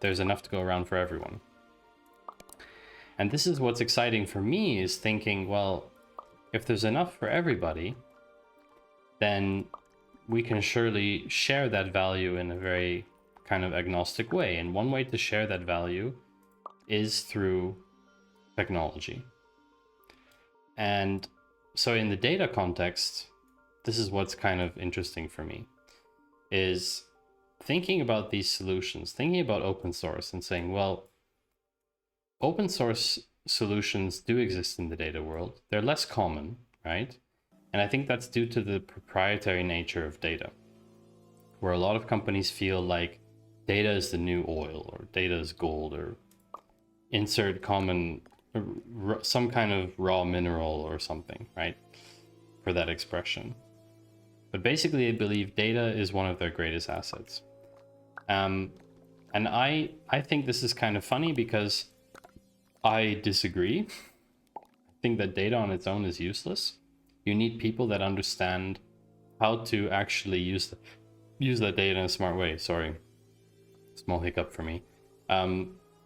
there's enough to go around for everyone. And this is what's exciting for me, is thinking, well, if there's enough for everybody, then we can surely share that value in a very kind of agnostic way. And one way to share that value is through technology. And so in the data context, this is what's kind of interesting for me, is thinking about these solutions, thinking about open source and saying, well, open source solutions do exist in the data world. They're less common, right? And I think that's due to the proprietary nature of data, where a lot of companies feel like data is the new oil, or data is gold, or insert common, some kind of raw mineral or something, right? For that expression. But basically, I believe data is one of their greatest assets. And I think this is kind of funny because I disagree. I think that data on its own is useless. You need people that understand how to actually use that data in a smart way. Sorry, small hiccup for me.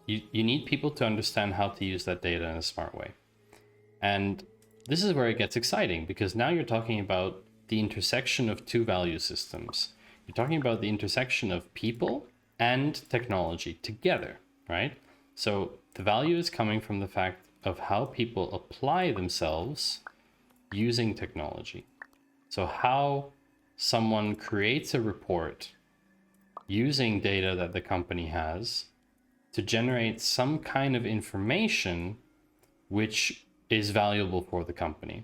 You need people to understand how to use that data in a smart way. And this is where it gets exciting, because now you're talking about the intersection of two value systems. You're talking about the intersection of people and technology together, right? So the value is coming from the fact of how people apply themselves using technology. So how someone creates a report using data that the company has to generate some kind of information which is valuable for the company.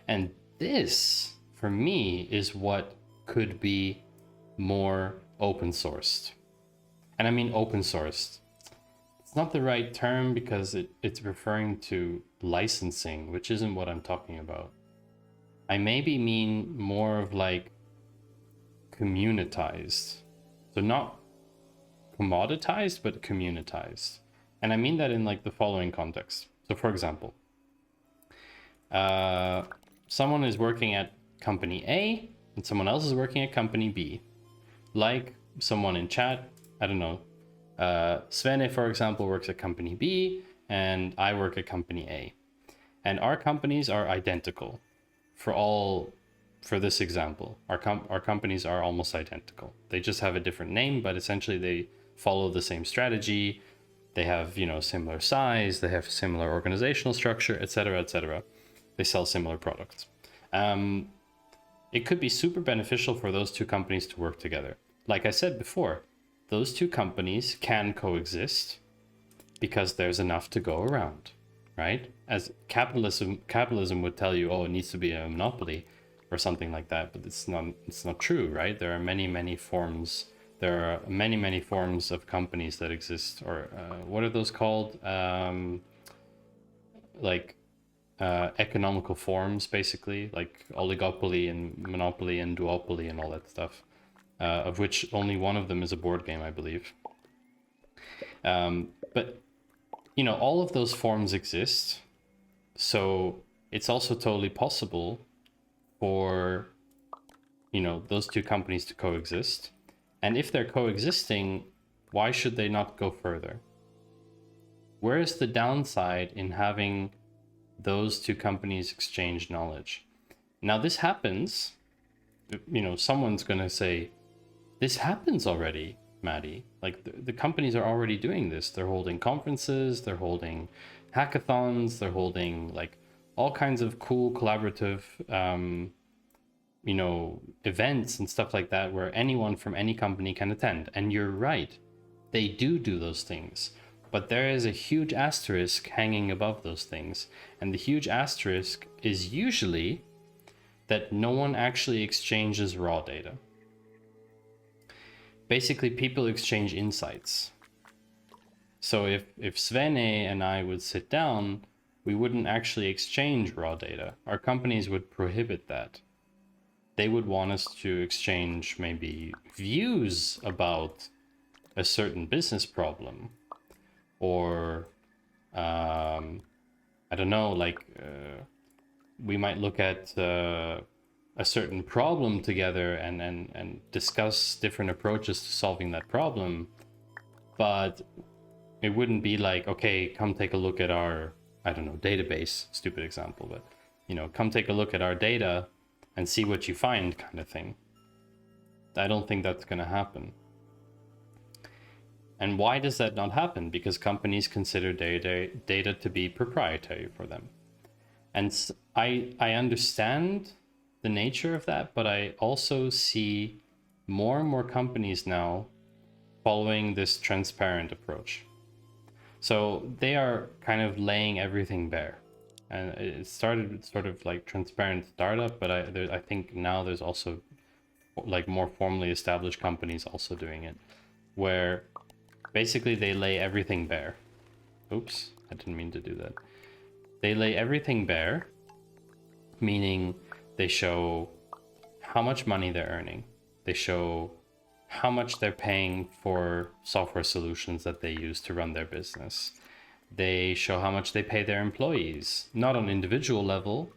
And this, for me, is what could be more open sourced. And I mean open sourced. It's not the right term because it's referring to licensing, which isn't what I'm talking about. I maybe mean more of like communitized. So not commoditized, but communitized. And I mean that in like the following context. So for example, someone is working at company A and someone else is working at company B. Like someone in chat, I don't know, Svene, for example, works at company B and I work at company A. And our companies are identical for this example. Our companies are almost identical. They just have a different name, but essentially they follow the same strategy. They have, similar size, they have similar organizational structure, etc., etc. They sell similar products. It could be super beneficial for those two companies to work together. Like I said before, those two companies can coexist because there's enough to go around, right? As capitalism would tell you, oh, it needs to be a monopoly or something like that, but it's not true, right? There are many forms. There are many forms of companies that exist, or what are those called? Economical forms, basically, like oligopoly and monopoly and duopoly and all that stuff, of which only one of them is a board game, I believe. But all of those forms exist, so it's also totally possible for those two companies to coexist. And if they're coexisting, why should they not go further? Where is the downside in having those two companies exchange knowledge? Now this happens, someone's going to say, this happens already, Maddie. Like the companies are already doing this. They're holding conferences, they're holding hackathons, they're holding like all kinds of cool collaborative events and stuff like that where anyone from any company can attend. And you're right, they do those things. But there is a huge asterisk hanging above those things. And the huge asterisk is usually that no one actually exchanges raw data. Basically, people exchange insights. So if Svene and I would sit down, we wouldn't actually exchange raw data. Our companies would prohibit that. They would want us to exchange maybe views about a certain business problem, or I don't know, we might look at a certain problem together and discuss different approaches to solving that problem. But it wouldn't be like, okay, come take a look at our, I don't know, database, stupid example, but come take a look at our data and see what you find, kind of thing. I don't think that's going to happen. And why does that not happen? Because companies consider data to be proprietary for them. And I understand the nature of that, but I also see more and more companies now following this transparent approach. So they are kind of laying everything bare. And it started sort of like transparent startup, but I think now there's also like more formally established companies also doing it, where basically they lay everything bare. Oops, I didn't mean to do that. They lay everything bare, meaning they show how much money they're earning. They show how much they're paying for software solutions that they use to run their business. They show how much they pay their employees, not on individual level,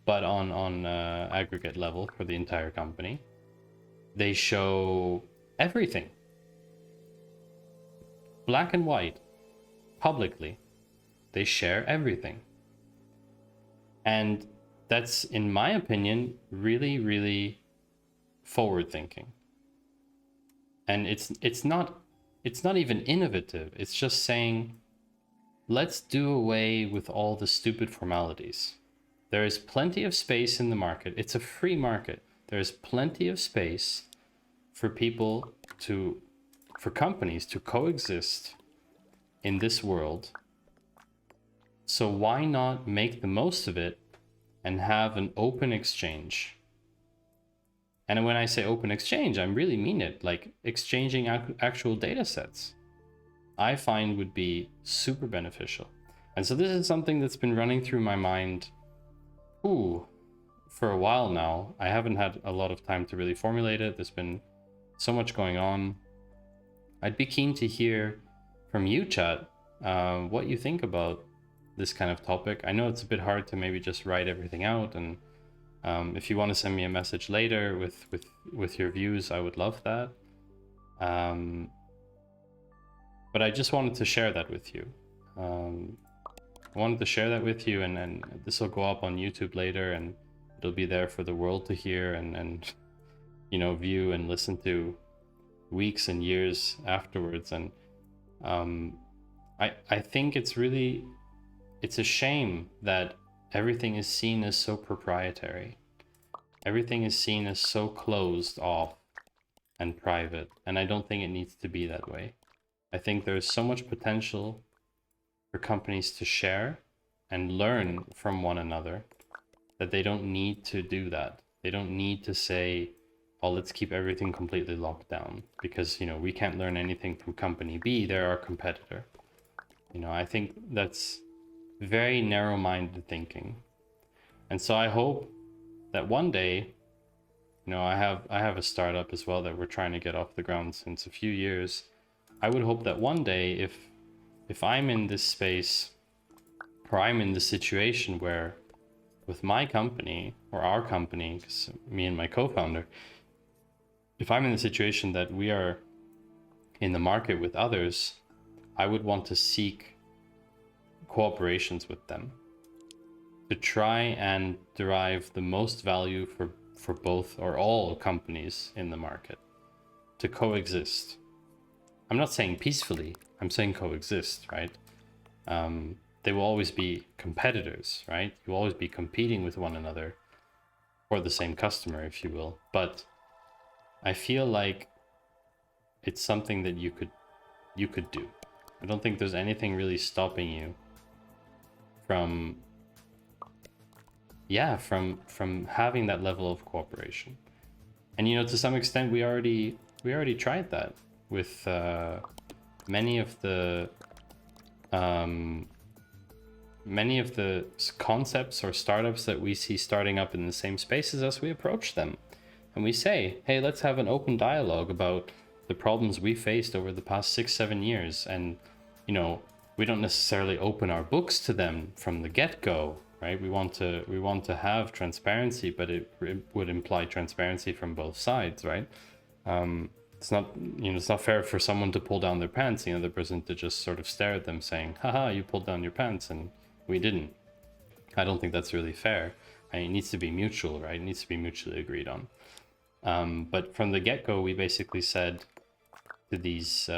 but on aggregate level for the entire company. They show everything, black and white, publicly. They share everything. And that's, in my opinion, really, really forward thinking. And it's not even innovative. It's just saying, let's do away with all the stupid formalities. There is plenty of space in the market. It's a free market. There is plenty of space for people to, for companies to coexist in this world. So why not make the most of it and have an open exchange? And when I say open exchange, I really mean it, like exchanging actual data sets, I find would be super beneficial. And so this is something that's been running through my mind, for a while now. I haven't had a lot of time to really formulate it. There's been so much going on. I'd be keen to hear from you, chat, what you think about this kind of topic. I know it's a bit hard to maybe just write everything out, and if you want to send me a message later with your views, I would love that. But I just wanted to share that with you. I wanted to share that with you, and then this will go up on YouTube later, and it'll be there for the world to hear and you know, view and listen to weeks and years afterwards. And I think it's a shame that everything is seen as so proprietary. Everything is seen as so closed off and private, and I don't think it needs to be that way. I think there's so much potential for companies to share and learn from one another that they don't need to do that. They don't need to say, oh, let's keep everything completely locked down because, you know, we can't learn anything from company B, they're our competitor. You know, I think that's very narrow-minded thinking. And so I hope that one day, you know, I have a startup as well that we're trying to get off the ground since a few years. I would hope that one day, if I'm in this space, or I'm in the situation where with my company or our company, because me and my co-founder, if I'm in the situation that we are in the market with others, I would want to seek cooperations with them to try and derive the most value for both or all companies in the market, to coexist. I'm not saying peacefully, I'm saying coexist, right? They will always be competitors, right? You will always be competing with one another for the same customer, if you will. But I feel like it's something that you could do. I don't think there's anything really stopping you from having that level of cooperation. And you know, to some extent we already tried that with many of the concepts or startups that we see starting up in the same spaces as we approach them. And we say, hey, let's have an open dialogue about the problems we faced over the past 6-7 years. And, you know, we don't necessarily open our books to them from the get-go, right? We want to have transparency, but it would imply transparency from both sides, right? It's not, you know, it's not fair for someone to pull down their pants, the other person to just sort of stare at them saying, haha, you pulled down your pants and we didn't. I don't think that's really fair. It needs to be mutual, right? It needs to be mutually agreed on. But from the get-go, we basically said to these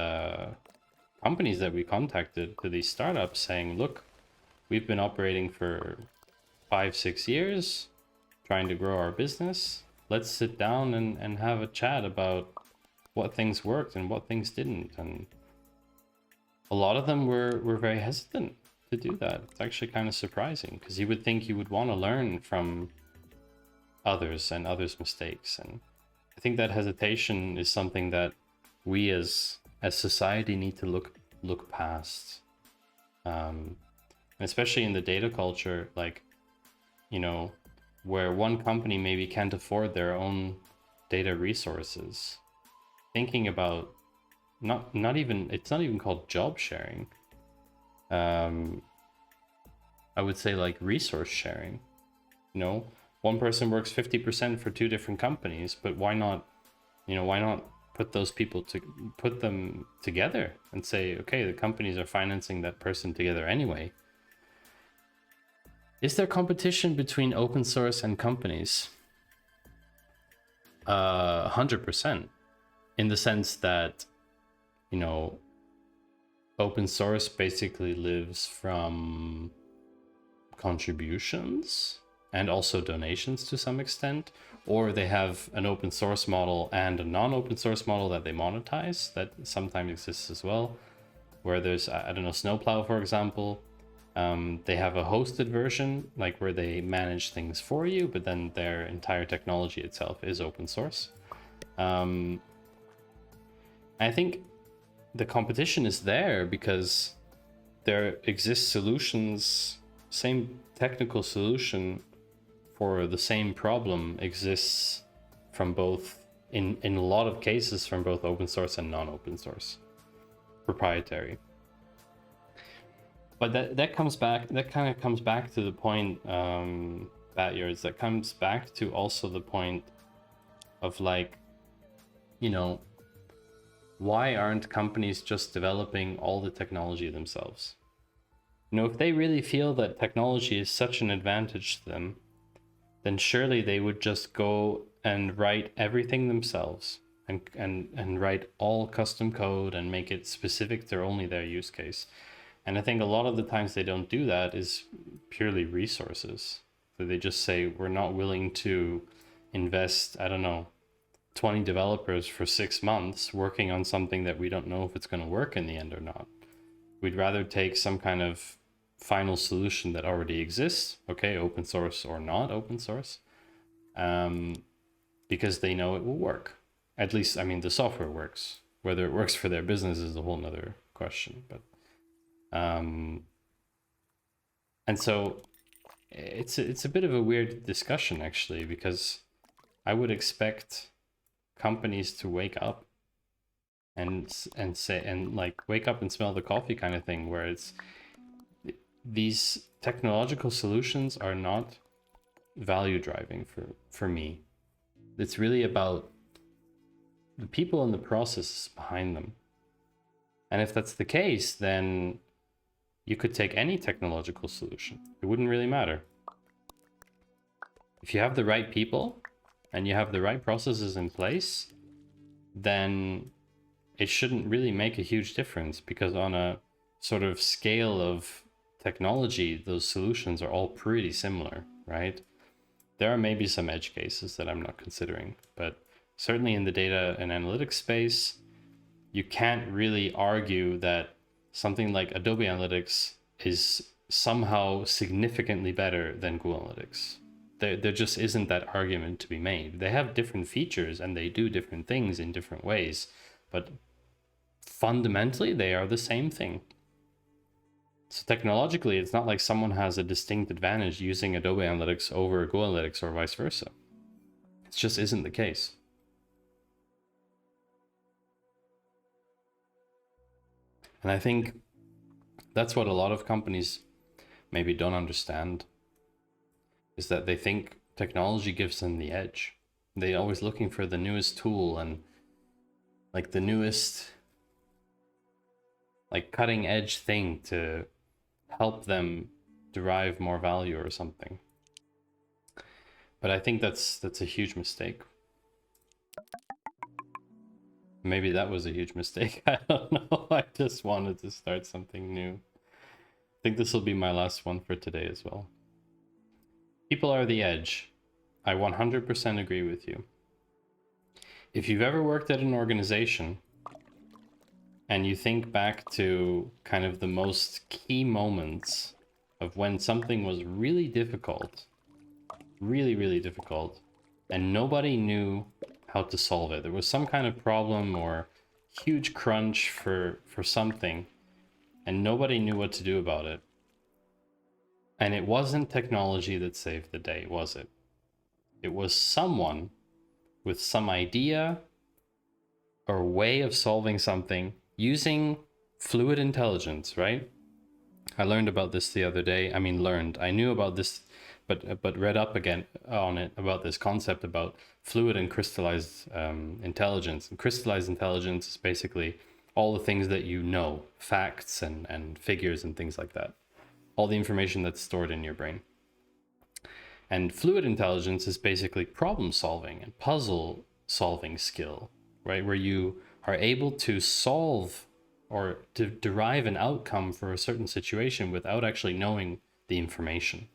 companies that we contacted, to these startups, saying, look, we've been operating for 5-6 years, trying to grow our business. Let's sit down and have a chat about what things worked and what things didn't. And a lot of them were very hesitant to do that. It's actually kind of surprising, because you would think you would want to learn from others and others' mistakes. And I think that hesitation is something that we as society need to look past. And especially in the data culture, like, you know, where one company maybe can't afford their own data resources. Thinking about it's not even called job sharing. I would say like resource sharing. You know, one person works 50% for 2 different companies, but why not put them together and say, okay, the companies are financing that person together anyway. Is there competition between open source and companies? 100%. In the sense that, you know, open source basically lives from contributions and also donations to some extent, or they have an open source model and a non-open source model that they monetize that sometimes exists as well, where there's, I don't know, Snowplow, for example. They have a hosted version, like where they manage things for you, but then their entire technology itself is open source. I think the competition is there because there exists solutions, same technical solution for the same problem exists from both, in a lot of cases, from both open source and non-open source, proprietary. But that comes back, that kind of comes back to the point, Batyards, that comes back to also the point of, like, you know, why aren't companies just developing all the technology themselves? You know, if they really feel that technology is such an advantage to them, then surely they would just go and write everything themselves and write all custom code and make it specific to only their use case. And I think a lot of the times they don't do that is purely resources. So they just say, we're not willing to invest, I don't know, 20 developers for 6 months working on something that we don't know if it's going to work in the end or not. We'd rather take some kind of final solution that already exists, okay, open source or not open source, because they know it will work. At least, I mean, the software works. Whether it works for their business is a whole nother question. But and so it's a bit of a weird discussion, actually, because I would expect companies to wake up and say, and like wake up and smell the coffee kind of thing, where it's, these technological solutions are not value driving for me. It's really about the people and the processes behind them. And if that's the case, then you could take any technological solution. It wouldn't really matter. If you have the right people and you have the right processes in place, then it shouldn't really make a huge difference, because on a sort of scale of technology, those solutions are all pretty similar, right? There are maybe some edge cases that I'm not considering, but certainly in the data and analytics space, you can't really argue that something like Adobe Analytics is somehow significantly better than Google Analytics. There just isn't that argument to be made. They have different features and they do different things in different ways, but fundamentally they are the same thing. So technologically, it's not like someone has a distinct advantage using Adobe Analytics over Google Analytics or vice versa. It just isn't the case. And I think that's what a lot of companies maybe don't understand, is that they think technology gives them the edge. They're always looking for the newest tool and like the newest, like cutting edge thing to help them derive more value or something. But I think that's a huge mistake. Maybe that was a huge mistake. I don't know. I just wanted to start something new. I think this will be my last one for today as well. People are the edge. I 100% agree with you. If you've ever worked at an organization and you think back to kind of the most key moments of when something was really difficult, really, really difficult, and nobody knew how to solve it. There was some kind of problem or huge crunch for something, and nobody knew what to do about it. And it wasn't technology that saved the day, was it? It was someone with some idea or way of solving something using fluid intelligence, right? I learned about this the other day. I mean, I knew about this, but read up again on it, about this concept about fluid and crystallized intelligence. And crystallized intelligence is basically all the things that you know, facts and figures and things like that. All the information that's stored in your brain. And fluid intelligence is basically problem solving and puzzle solving skill, right? Where you are able to solve or to derive an outcome for a certain situation without actually knowing the information.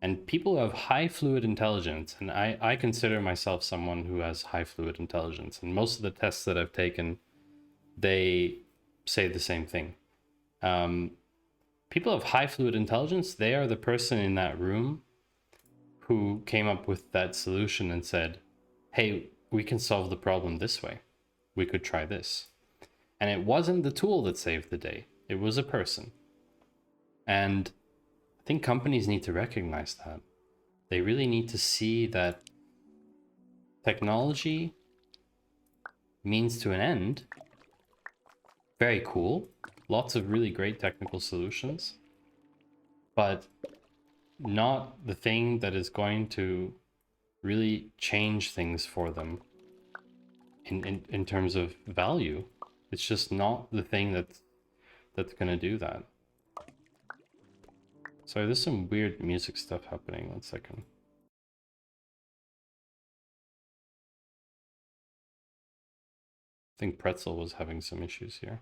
And people who have high fluid intelligence, and I consider myself someone who has high fluid intelligence, and most of the tests that I've taken, they say the same thing. People of high fluid intelligence, they are the person in that room who came up with that solution and said, hey, we can solve the problem this way. We could try this. And it wasn't the tool that saved the day. It was a person. And I think companies need to recognize that. They really need to see that technology means to an end. Very cool. Lots of really great technical solutions. But not the thing that is going to really change things for them in terms of value. It's just not the thing that's going to do that. Sorry, there's some weird music stuff happening. 1 second. I think Pretzel was having some issues here.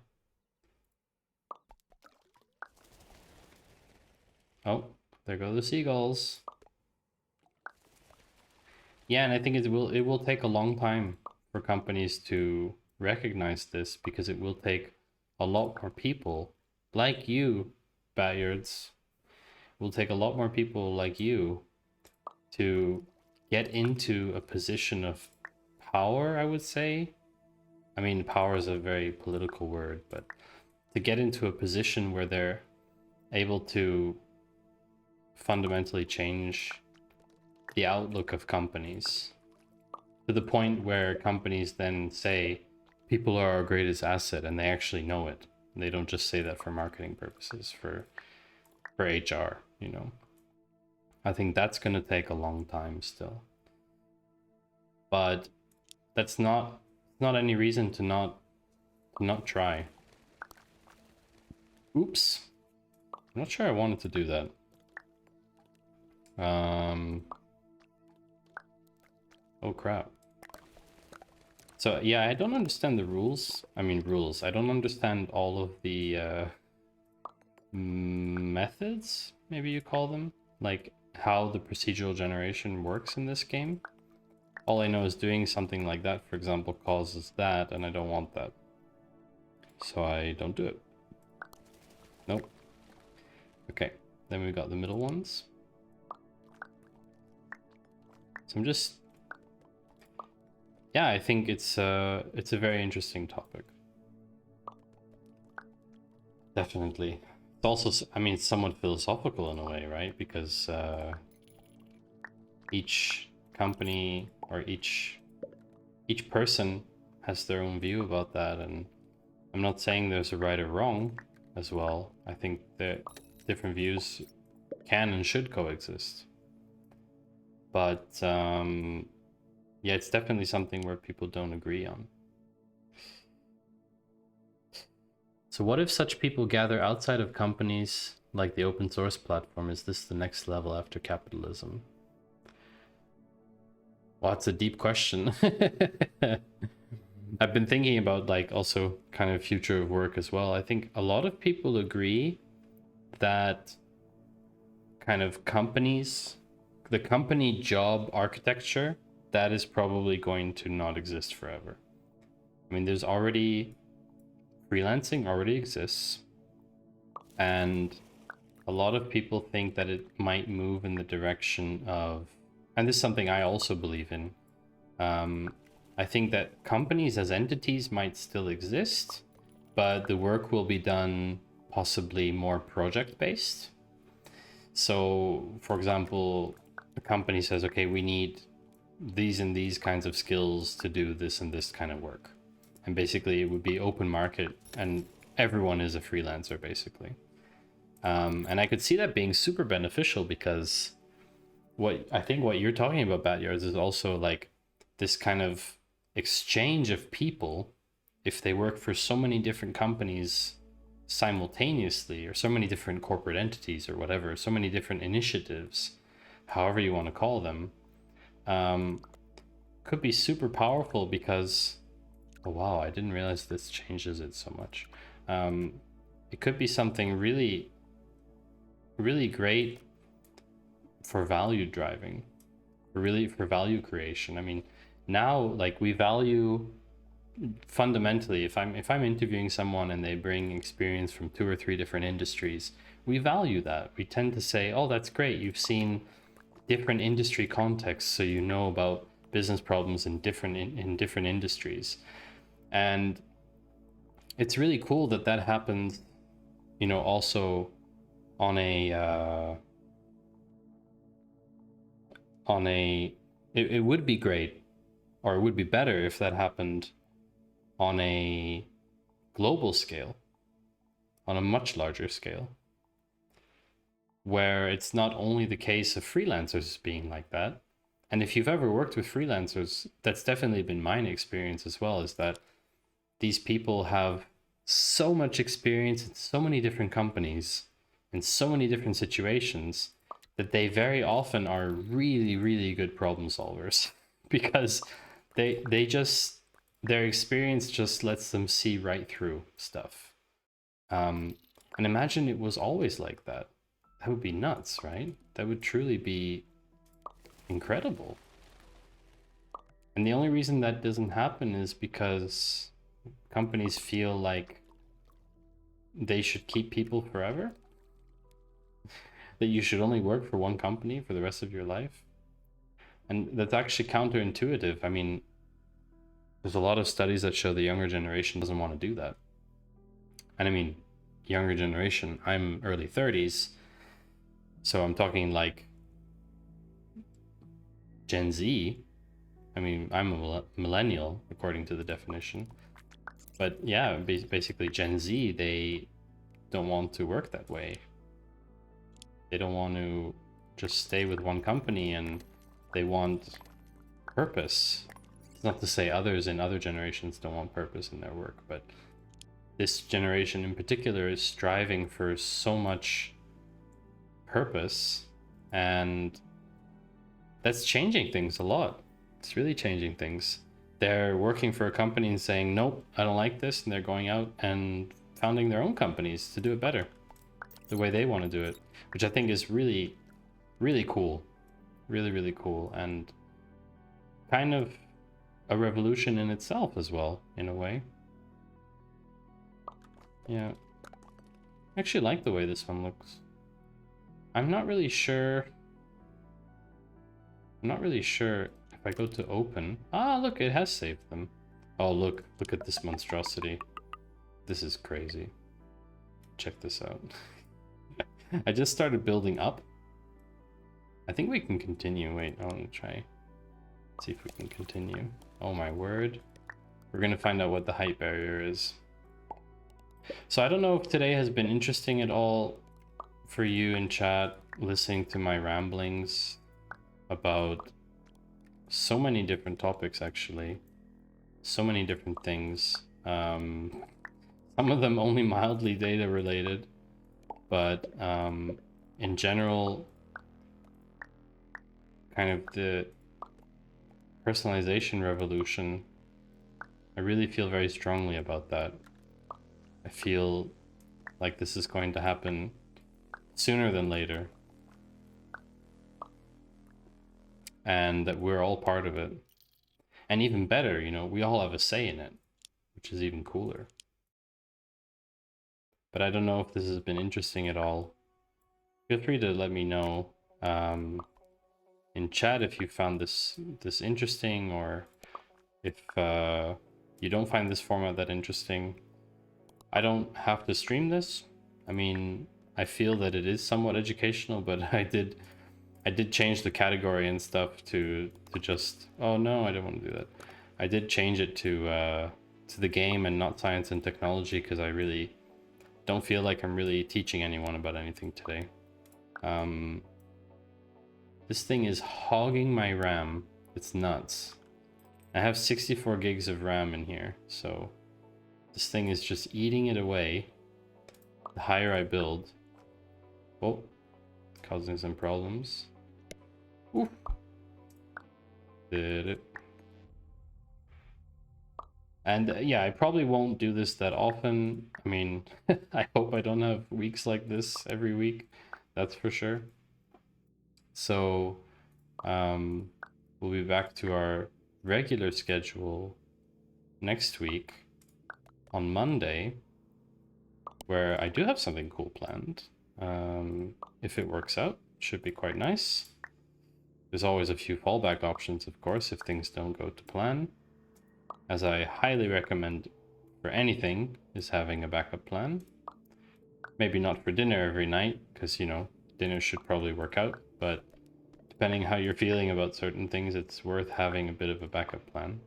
Oh, there go the seagulls. Yeah, and I think it will take a long time for companies to recognize this, because it will take a lot more people like you, Batyards. It will take a lot more people like you to get into a position of power, I would say. I mean, power is a very political word, but to get into a position where they're able to fundamentally change the outlook of companies, to the point where companies then say, people are our greatest asset, and they actually know it. They don't just say that for marketing purposes, for HR, you know. I think that's going to take a long time still. But that's not any reason to not try. Oops. I'm not sure I wanted to do that. Oh crap. So yeah, I don't understand the rules. I mean rules. I don't understand all of the methods, maybe you call them, like how the procedural generation works in this game. All I know is doing something like that, for example, causes that, and I don't want that. So I don't do it. Nope. Okay, then we got the middle ones. So I'm just... yeah, I think it's a very interesting topic. Definitely. It's also, I mean, it's somewhat philosophical in a way, right? Because each company or each person has their own view about that, and I'm not saying there's a right or wrong as well. I think that different views can and should coexist. But yeah, it's definitely something where people don't agree on. So what if such people gather outside of companies like the open source platform? Is this the next level after capitalism? Well, that's a deep question. I've been thinking about like also kind of future of work as well. I think a lot of people agree that kind of companies, the company job architecture, that is probably going to not exist forever. I mean, there's already... freelancing already exists, and a lot of people think that it might move in the direction of, and this is something I also believe in, I think that companies as entities might still exist, but the work will be done possibly more project-based. So, for example, a company says, okay, we need these and these kinds of skills to do this and this kind of work. And basically it would be open market and everyone is a freelancer basically. And I could see that being super beneficial, because what you're talking about, Batyards, is also like this kind of exchange of people. If they work for so many different companies simultaneously, or so many different corporate entities or whatever, so many different initiatives, however you want to call them, could be super powerful because, oh wow, I didn't realize this changes it so much. It could be something really, really great for value driving, for value creation. I mean, now like we value fundamentally, if I'm interviewing someone and they bring experience from 2 or 3 different industries, we value that. We tend to say, oh, that's great, you've seen different industry contexts, so you know about business problems in different industries. And it's really cool that that happens, you know, also on a it would be great, or it would be better if that happened on a global scale, on a much larger scale, where it's not only the case of freelancers being like that. And if you've ever worked with freelancers, that's definitely been my experience as well, is that these people have so much experience in so many different companies, in so many different situations, that they very often are really, really good problem solvers because they just, their experience just lets them see right through stuff. And imagine it was always like that. That would be nuts, right? That would truly be incredible. And the only reason that doesn't happen is because companies feel like they should keep people forever, that you should only work for one company for the rest of your life. And that's actually counterintuitive. I mean, there's a lot of studies that show the younger generation doesn't want to do that. And I mean, younger generation, I'm early 30s, so I'm talking like Gen Z. I mean, I'm a millennial according to the definition. But yeah, basically Gen Z, they don't want to work that way. They don't want to just stay with one company, and they want purpose. It's not to say others in other generations don't want purpose in their work, but this generation in particular is striving for so much purpose, and that's changing things a lot. It's really changing things. They're working for a company and saying, nope, I don't like this, and they're going out and founding their own companies to do it better, the way they want to do it, which I think is really, really cool. Really, really cool, and kind of a revolution in itself as well, in a way. Yeah. I actually like the way this one looks. I'm not really sure if I go to open. Ah, look, it has saved them. Oh, look at this monstrosity. This is crazy. Check this out. I just started building up. I think we can continue. Wait, I want to try. See if we can continue. Oh my word. We're gonna find out what the height barrier is. So I don't know if today has been interesting at all for you in chat, listening to my ramblings about so many different topics, actually. So many different things. Some of them only mildly data related, but in general, kind of the personalization revolution, I really feel very strongly about that. I feel like this is going to happen sooner than later, and that we're all part of it. And even better, you know, we all have a say in it, which is even cooler. But I don't know if this has been interesting at all. Feel free to let me know in chat if you found this interesting, or if you don't find this format that interesting. I don't have to stream this. I mean, I feel that it is somewhat educational, but I did change the category and stuff to just, oh no, I don't want to do that. I did change it to the game and not science and technology, because I really don't feel like I'm really teaching anyone about anything today. This thing is hogging my RAM. It's nuts. I have 64 gigs of RAM in here, so this thing is just eating it away the higher I build. Oh, causing some problems. Oof. Did it. And yeah, I probably won't do this that often. I mean, I hope I don't have weeks like this every week. That's for sure. So we'll be back to our regular schedule next week on Monday, where I do have something cool planned. If it works out, should be quite nice. There's always a few fallback options, of course, if things don't go to plan. As I highly recommend for anything, is having a backup plan. Maybe not for dinner every night, because, you know, dinner should probably work out, but depending how you're feeling about certain things, it's worth having a bit of a backup plan.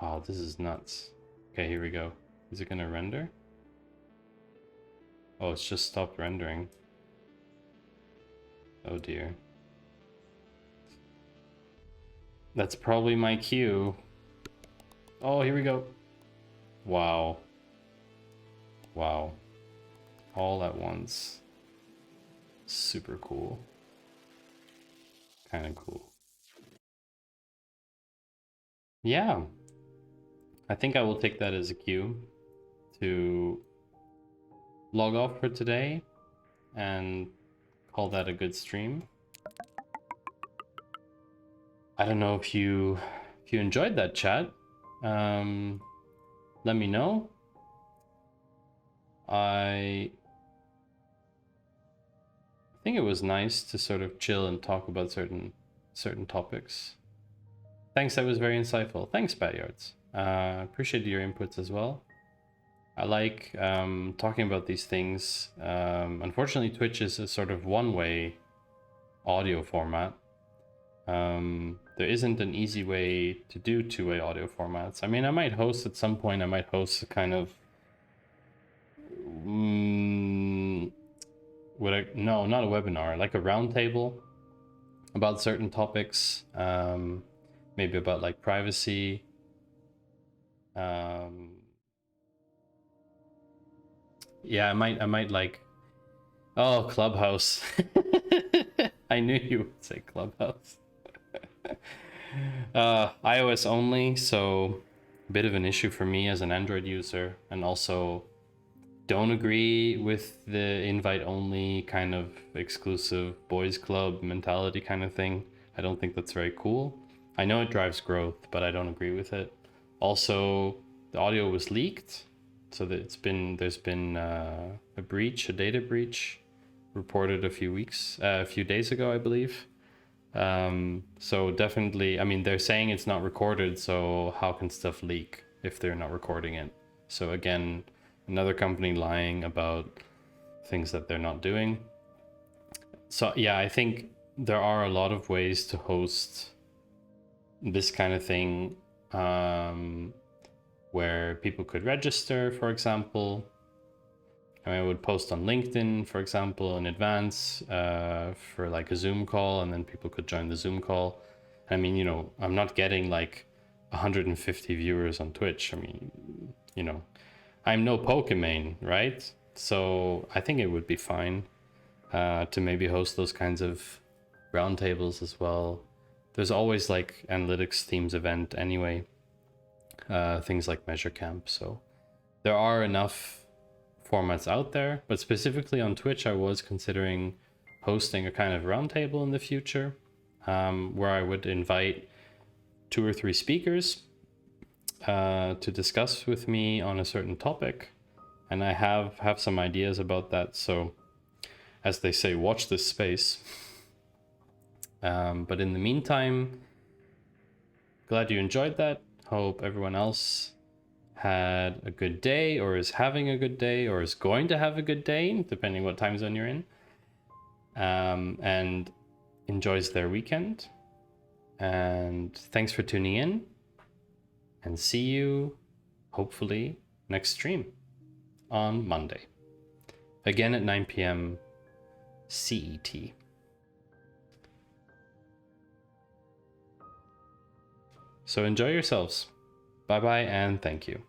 Oh, this is nuts. Okay, here we go. Is it gonna render? Oh, it's just stopped rendering. Oh dear. That's probably my cue. Oh, here we go. Wow. Wow. All at once. Super cool. Kind of cool. Yeah. I think I will take that as a cue to log off for today and call that a good stream. I don't know if you enjoyed that chat. Let me know. I think it was nice to sort of chill and talk about certain topics. Thanks, that was very insightful. Thanks, Batyards. Appreciate your inputs as well. I like talking about these things. Unfortunately, Twitch is a sort of one-way audio format. There isn't an easy way to do two-way audio formats. I mean, I might host at some point, I might host a kind of... no, not a webinar, like a roundtable about certain topics. Maybe about like privacy. Yeah, I might like... Oh, Clubhouse. I knew you would say Clubhouse. iOS only, so a bit of an issue for me as an Android user, and also don't agree with the invite only kind of exclusive boys club mentality kind of thing. I don't think that's very cool. I know it drives growth, but I don't agree with it. Also, the audio was leaked, so that there's been a data breach reported a few days ago, I believe. So definitely, I mean, they're saying it's not recorded, so how can stuff leak if they're not recording it? So again, another company lying about things that they're not doing. So yeah, I think there are a lot of ways to host this kind of thing, where people could register, for example. I would post on LinkedIn, for example, in advance for like a Zoom call, and then people could join the Zoom call. I mean, you know, I'm not getting like 150 viewers on Twitch. I mean, you know, I'm no Pokemon, right? So I think it would be fine to maybe host those kinds of roundtables as well. There's always like analytics themes event anyway, things like Measure Camp. So there are enough formats out there, but specifically on Twitch, I was considering hosting a kind of roundtable in the future, where I would invite 2 or 3 speakers to discuss with me on a certain topic, and I have some ideas about that. So, as they say, watch this space. But in the meantime, glad you enjoyed that. Hope everyone else had a good day, or is having a good day, or is going to have a good day, depending what time zone you're in, and enjoys their weekend. And thanks for tuning in, and see you hopefully next stream on Monday, again at 9 p.m. CET. So enjoy yourselves. Bye bye, and thank you.